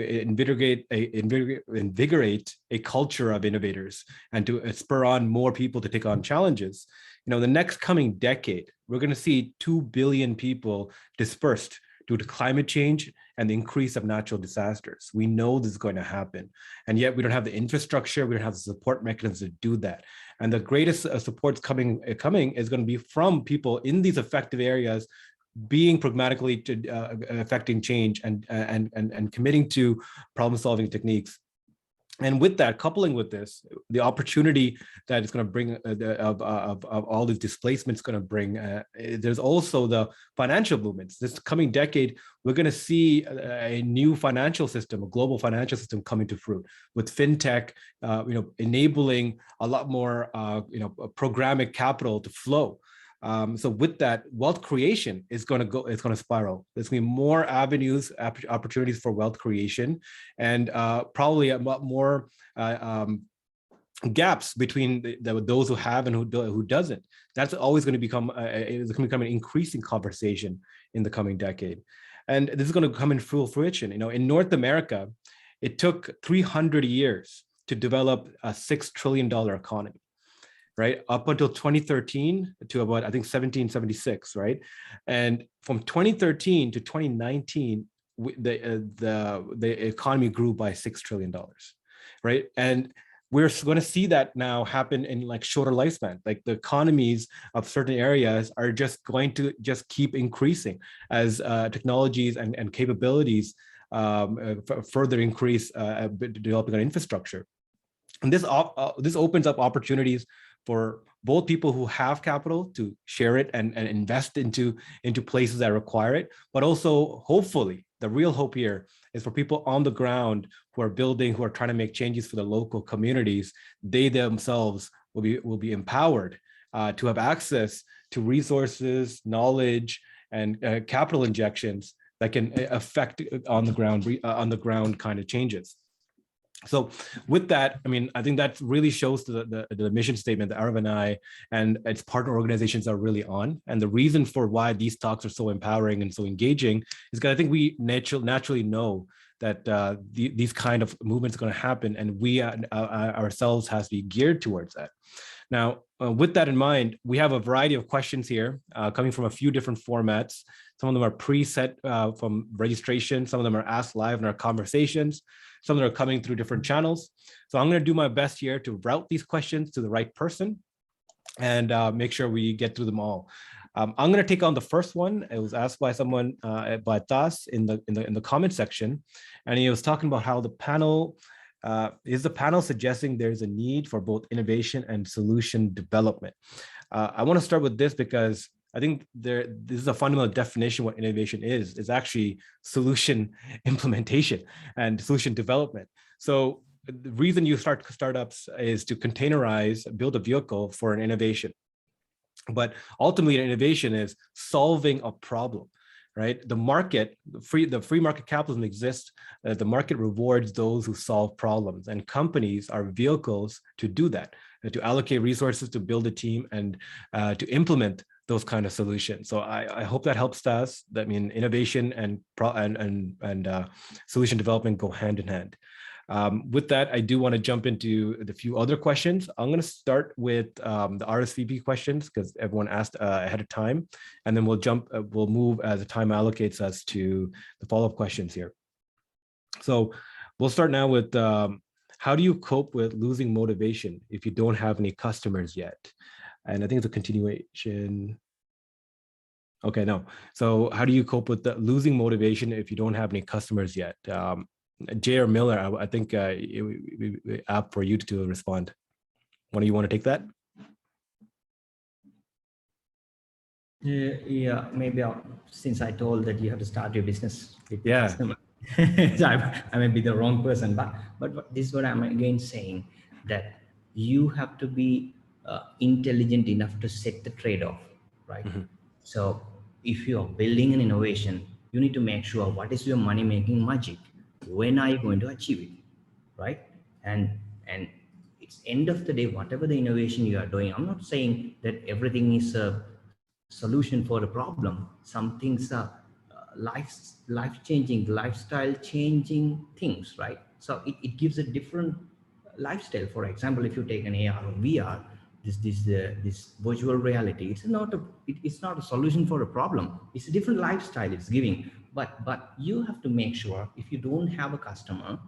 invigorate a culture of innovators and to spur on more people to take on challenges. The next coming decade, we're going to see 2 billion people dispersed due to climate change and the increase of natural disasters. We know this is going to happen, and yet we don't have the infrastructure, we don't have the support mechanisms to do that. And the greatest supports coming is going to be from people in these affected areas being pragmatically affecting change and committing to problem-solving techniques. And with that, coupling with this, the opportunity that it's going to bring of all these displacements going to bring, there's also the financial movements. This coming decade, we're going to see a new financial system, a global financial system coming to fruit with fintech, enabling a lot more, programmatic capital to flow. So with that, wealth creation is going to spiral. There's going to be more avenues, opportunities for wealth creation, and probably a lot more gaps between those who have and who doesn't. That's always going to become an increasing conversation in the coming decade. And this is going to come in full fruition. In North America, it took 300 years to develop a $6 trillion economy. Right, up until 2013 to about, I think, 1776, right? And from 2013 to 2019, the economy grew by $6 trillion, right? And we're going to see that now happen in like shorter lifespan. Like the economies of certain areas are just going to just keep increasing as technologies and capabilities further increase developing an infrastructure. And this opens up opportunities for both people who have capital to share it and invest into places that require it, but also hopefully the real hope here is for people on the ground who are building, who are trying to make changes for the local communities. They themselves will be empowered to have access to resources, knowledge, and capital injections that can affect on the ground kind of changes. So with that, I think that really shows the mission statement that Aravanai and its partner organizations are really on. And the reason for why these talks are so empowering and so engaging is because I think we naturally know that these kind of movements are going to happen, and we ourselves has to be geared towards that. Now, with that in mind, we have a variety of questions here coming from a few different formats. Some of them are preset from registration. Some of them are asked live in our conversations. Some of them are coming through different channels. So I'm going to do my best here to route these questions to the right person and make sure we get through them all. I'm going to take on the first one. It was asked by someone, by Tas in the comment section, and he was talking about how the panel is the panel suggesting there's a need for both innovation and solution development. I want to start with this because I think this is a fundamental definition of what innovation is. It's actually solution implementation and solution development. So the reason you start startups is to containerize, build a vehicle for an innovation. But ultimately, an innovation is solving a problem, right? The market, the free market capitalism exists. The market rewards those who solve problems, and companies are vehicles to do that, to allocate resources, to build a team, and to implement those kind of solutions. So I hope that helps us. That mean innovation and solution development go hand in hand. With that, I do want to jump into the few other questions. I'm going to start with the RSVP questions because everyone asked ahead of time, and then we'll move as the time allocates us to the follow-up questions here. So we'll start now with how do you cope with losing motivation if you don't have any customers yet? And I think it's a continuation. Okay, no. So how do you cope with losing motivation if you don't have any customers yet? Jay or Miller, I think we app for you to respond. One of you want to take that? Yeah, maybe since I told that you have to start your business with Yeah. customer. So I may be the wrong person, but this is what I'm again saying. that you have to be intelligent enough to set the trade-off, right? So if you are building an innovation, you need to make sure what is your money making magic, when are you going to achieve it, right? And it's end of the day, whatever the innovation you are doing, I'm not saying that everything is a solution for a problem. Some things are life changing, lifestyle changing things, right? So it gives a different lifestyle. For example, if you take an AR or VR, this virtual reality, it's not a solution for a problem. It's a different lifestyle it's giving. But you have to make sure, if you don't have a customer,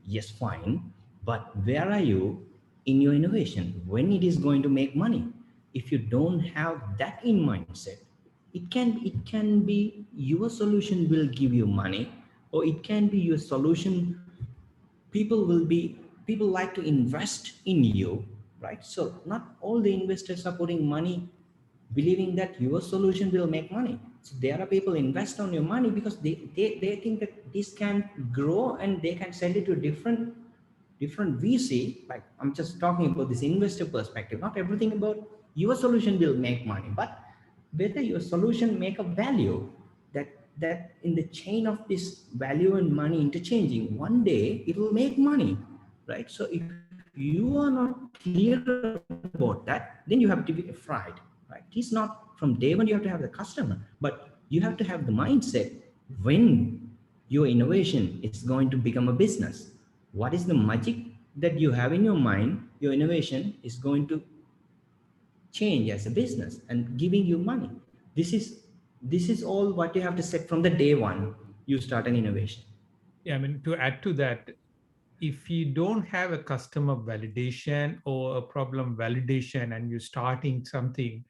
yes, fine, but where are you in your innovation, when it is going to make money? If you don't have that in mindset, it can be your solution will give you money, or it can be your solution, people like to invest in you, right? So not all the investors are putting money believing that your solution will make money. So there are people invest on your money because they think that this can grow and they can sell it to different VC. Like, I'm just talking about this investor perspective. Not everything about your solution will make money, but whether your solution make a value, that in the chain of this value and money interchanging, one day it will make money, right? So if you are not clear about that, then you have to be afraid, right? It's not from day one you have to have the customer, but you have to have the mindset when your innovation is going to become a business. What is the magic that you have in your mind? Your innovation is going to change as a business and giving you money. This is all what you have to set from the day one you start an innovation. Yeah, I mean, to add to that, if you don't have a customer validation or a problem validation and you're starting something,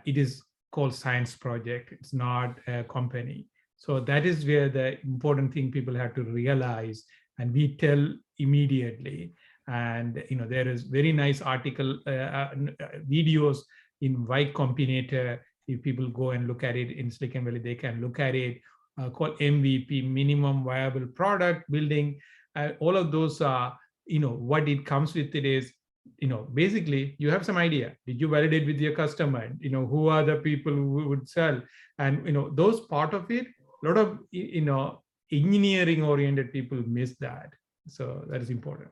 it is called science project. It's not a company. So that is where the important thing people have to realize, and we tell immediately. And there is very nice article, videos in Y Combinator. If people go and look at it in Silicon Valley, they can look at it, called MVP, minimum viable product building. All of those are, what it comes with it is, basically you have some idea. Did you validate with your customer? Who are the people who would sell? And, those part of it, a lot of, engineering oriented people miss that. So that is important.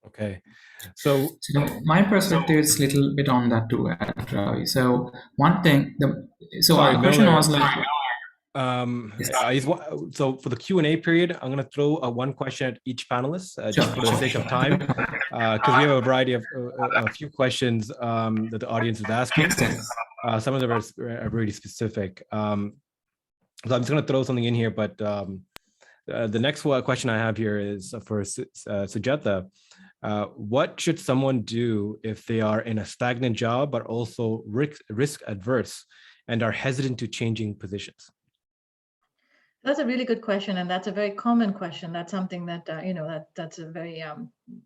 Okay. So my perspective is a little bit on that too, Ravi. So one thing, our question Miller, was like, so for the Q&A period, I'm going to throw one question at each panelist, just for the sake of time, because we have a variety of a few questions that the audience is asking. Some of them are really specific. So I'm just going to throw something in here, but the next question I have here is for Sujatha. What should someone do if they are in a stagnant job, but also risk adverse and are hesitant to changing positions? That's a really good question, and that's a very common question. That's something that that's a very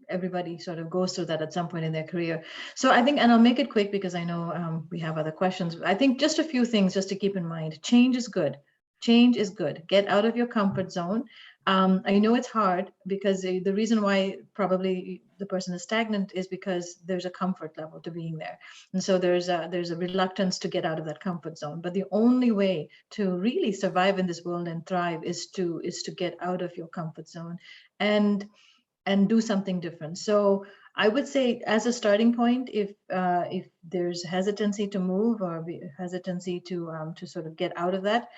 everybody sort of goes through that at some point in their career. So I think, and I'll make it quick because I know we have other questions. I think just a few things just to keep in mind. Change is good. Change is good. Get out of your comfort zone. I know it's hard because the reason why probably the person is stagnant is because there's a comfort level to being there. And so there's a reluctance to get out of that comfort zone. But the only way to really survive in this world and thrive is to get out of your comfort zone and do something different. So I would say, as a starting point, if there's hesitancy to move or hesitancy to sort of get out of that,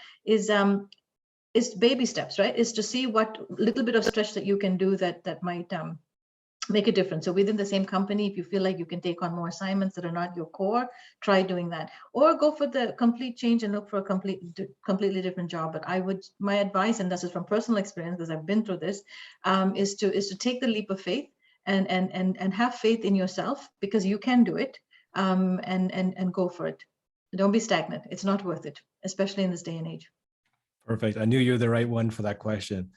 is baby steps, right? Is to see what little bit of stretch that you can do that might make a difference. So within the same company, if you feel like you can take on more assignments that are not your core, try doing that, or go for the complete change and look for a completely different job. But my advice, and this is from personal experience because I've been through this, is to take the leap of faith and have faith in yourself, because you can do it, and go for it. Don't be stagnant. It's not worth it, especially in this day and age. Perfect. I knew you were the right one for that question.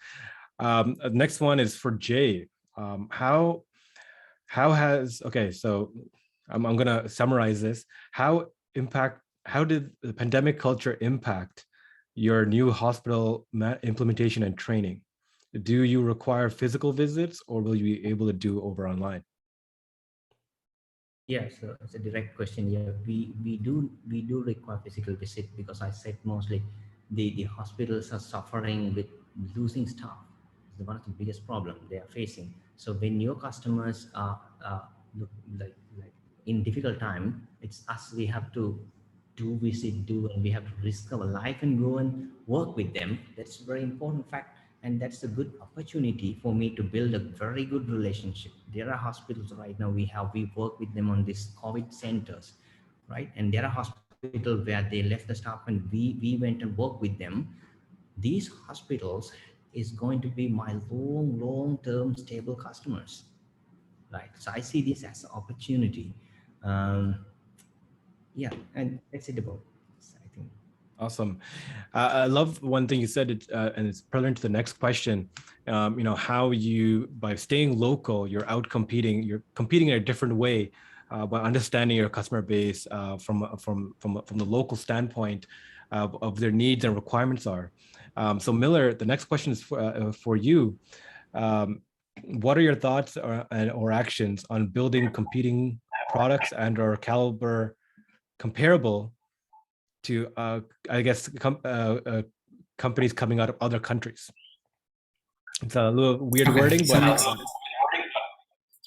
Next one is for Jay. How has, okay, so I'm going to summarize this. How did the pandemic culture impact your new hospital implementation and training? do you require physical visits or will you be able to do over online? Yeah, so it's a direct question. Yeah, we do require physical visit, because I said mostly the hospitals are suffering with losing staff. It's one of the biggest problem they are facing. So when your customers are look like in difficult time, it's us. We have to do, and we have to risk our life and go and work with them. That's a very important fact, and that's a good opportunity for me to build a very good relationship. There are hospitals right now, we work with them on these COVID centers, right? And there are hospitals where they left the staff and we went and worked with them. These hospitals is going to be my long-term stable customers, right? So I see this as an opportunity. Yeah, and that's it about this, I think. Awesome. I love one thing you said, and it's relevant to the next question. How you, by staying local, you're competing in a different way by understanding your customer base from the local standpoint of their needs and requirements are. So Miller, the next question is for you. What are your thoughts or actions on building competing products and/or caliber comparable to, I guess, companies coming out of other countries? It's a little weird wording, So but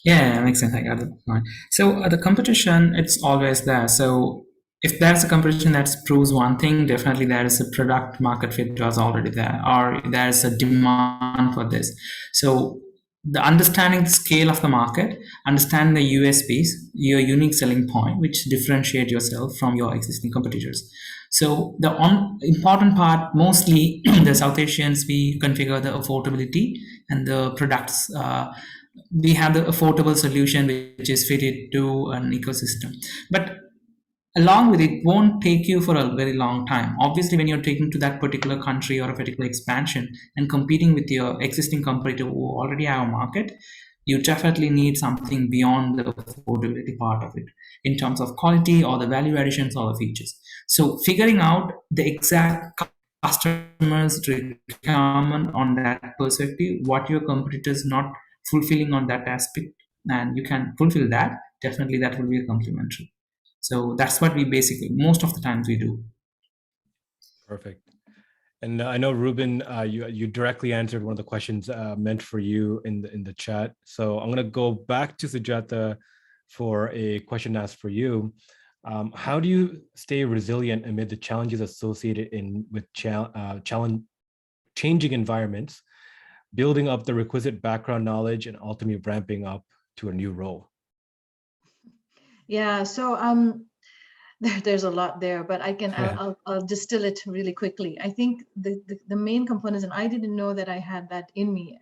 yeah, makes sense. I got it. Fine. So the competition, it's always there. So if there's a competition that proves one thing, definitely there is a product market fit was already there, or there's a demand for this. So the understanding the scale of the market, understand the USPs, your unique selling point, which differentiate yourself from your existing competitors. So the important part, mostly the South Asians, we configure the affordability and the products. We have the affordable solution which is fitted to an ecosystem, but along with it won't take you for a very long time. Obviously, when you're taking to that particular country or a particular expansion and competing with your existing competitor who already have a market, you definitely need something beyond the affordability part of it in terms of quality or the value additions or the features. So figuring out the exact customers requirement on that perspective, what your competitors not fulfilling on that aspect, and you can fulfill that, definitely that will be a complementary. So that's what we basically most of the times we do. perfect. And I know Ruben, you directly answered one of the questions meant for you in the chat. So I'm going to go back to Sujata for a question asked for you. How do you stay resilient amid the challenges associated with changing environments, building up the requisite background knowledge, and ultimately ramping up to a new role? Yeah, so there's a lot there, but I'll distill it really quickly. I think the main components, and I didn't know that I had that in me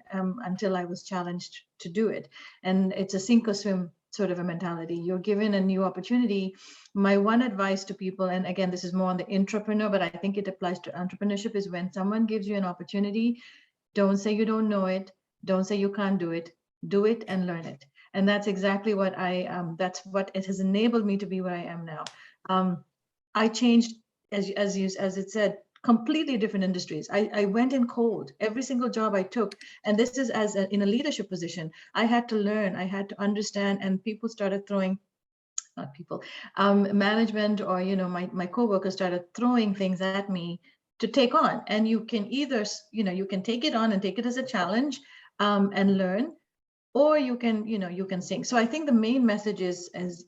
until I was challenged to do it. And it's a sink or swim sort of a mentality. You're given a new opportunity. My one advice to people, and again, this is more on the entrepreneur, but I think it applies to entrepreneurship, is when someone gives you an opportunity, don't say you don't know it. Don't say you can't do it. Do it and learn it. And that's exactly what that's what it has enabled me to be where I am now. I changed, as it said, completely different industries. I went in cold every single job I took, and this is in a leadership position. I had to learn, I had to understand, and people started throwing, not people, management or my coworkers started throwing things at me to take on. And you can either you can take it on and take it as a challenge and learn, or you can sink. So I think the main message is, as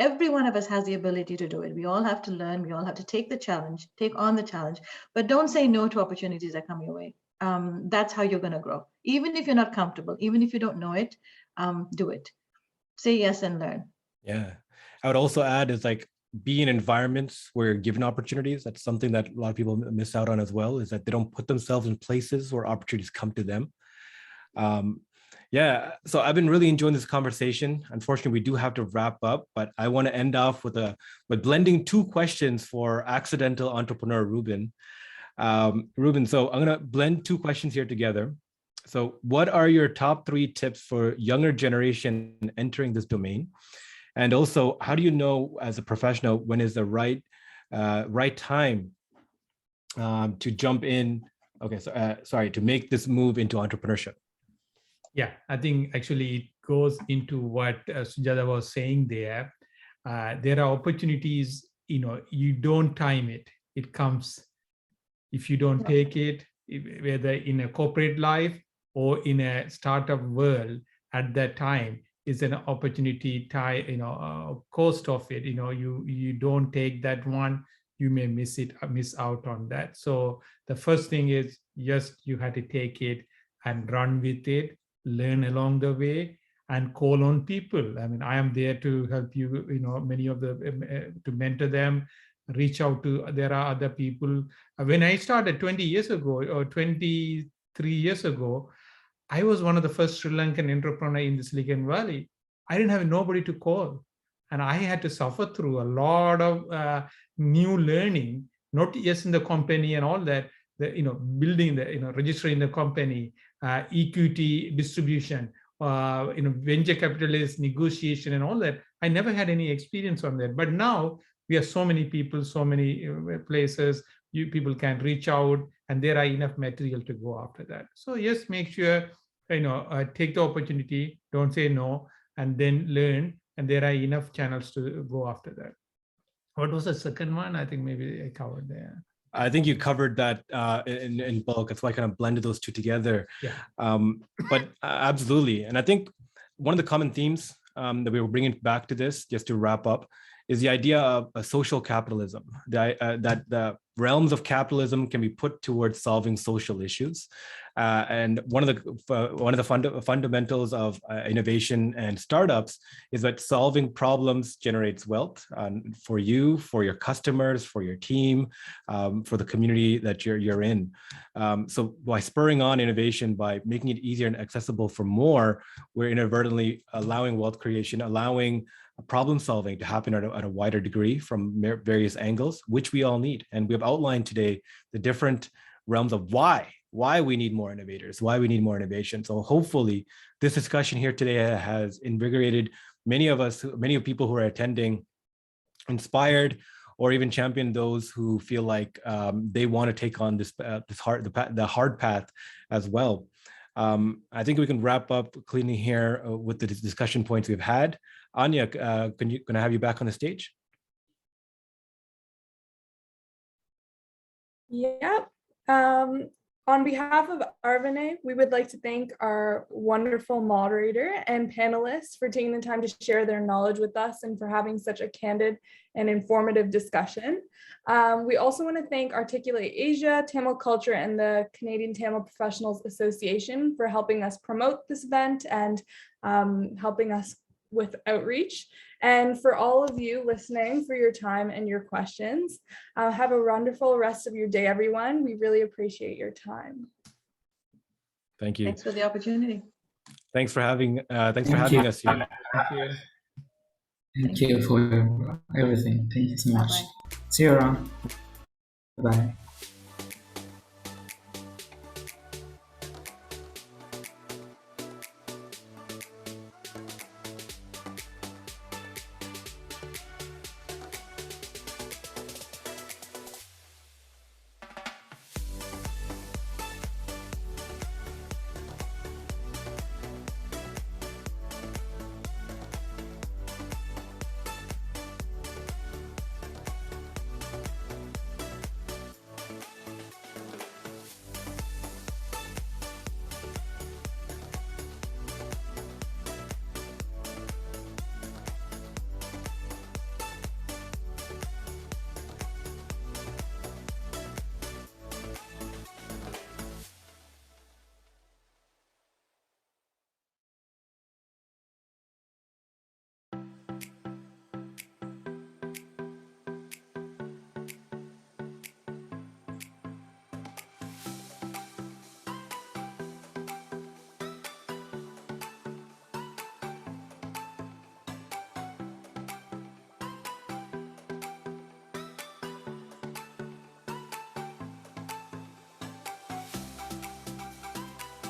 every one of us has the ability to do it. We all have to learn. We all have to take on the challenge, but don't say no to opportunities that come your way. That's how you're going to grow. Even if you're not comfortable, even if you don't know it, do it. Say yes and learn. Yeah. I would also add is like, be in environments where you're given opportunities. That's something that a lot of people miss out on as well, is that they don't put themselves in places where opportunities come to them. Yeah, so I've been really enjoying this conversation. Unfortunately, we do have to wrap up, but I want to end off with blending two questions for accidental entrepreneur Ruben. Ruben, so I'm going to blend two questions here together. So what are your top 3 tips for younger generation entering this domain? And also, how do you know as a professional when is the right time to jump in Okay, so sorry, to make this move into entrepreneurship. Yeah, I think actually it goes into what Sujata was saying there. There are opportunities, you don't time it. It comes. If you don't take it, whether in a corporate life or in a startup world, at that time is an opportunity cost of it. You don't take that one, you may miss out on that. So the first thing is just you have to take it and run with it, learn along the way, and call on people. I mean, I am there to help you, many of the, to mentor them, reach out to, there are other people. When I started 20 years ago or 23 years ago, I was one of the first Sri Lankan entrepreneur in the Silicon Valley. I didn't have nobody to call. And I had to suffer through a lot of new learning, not just in the company and all that, building the, registering the company, equity distribution, venture capitalist negotiation and all that. I never had any experience on that. But now we have so many people, so many places, people can reach out, and there are enough material to go after that. So yes, make sure, take the opportunity, don't say no, and then learn. And there are enough channels to go after that. What was the second one? I think maybe I covered there. I think you covered that in bulk. That's why I kind of blended those two together. Yeah. But absolutely. And I think one of the common themes that we were bringing back to this, just to wrap up, is the idea of a social capitalism, that the realms of capitalism can be put towards solving social issues. And one of the fundamentals of innovation and startups is that solving problems generates wealth for you, for your customers, for your team, for the community that you're in. So by spurring on innovation, by making it easier and accessible for more, we're inadvertently allowing wealth creation, allowing problem solving to happen at a wider degree from various angles, which we all need. And we have outlined today the different realms of why we need more innovators, why we need more innovation. So hopefully this discussion here today has invigorated many of people who are attending, inspired, or even championed those who feel like they want to take on the hard path as well. I think we can wrap up cleanly here with the discussion points we've had. Anya, can I have you back on the stage? Yeah. On behalf of Aravanai, we would like to thank our wonderful moderator and panelists for taking the time to share their knowledge with us and for having such a candid and informative discussion. We also want to thank Articulate Asia, Tamil Culture, and the Canadian Tamil Professionals Association for helping us promote this event and helping us with outreach. And for all of you listening, for your time and your questions. Have a wonderful rest of your day, everyone. We really appreciate your time. Thank you. Thanks for the opportunity. Thanks for having us here. Thank you. Thank you for everything. Thank you so much. Bye-bye. See you around. Bye.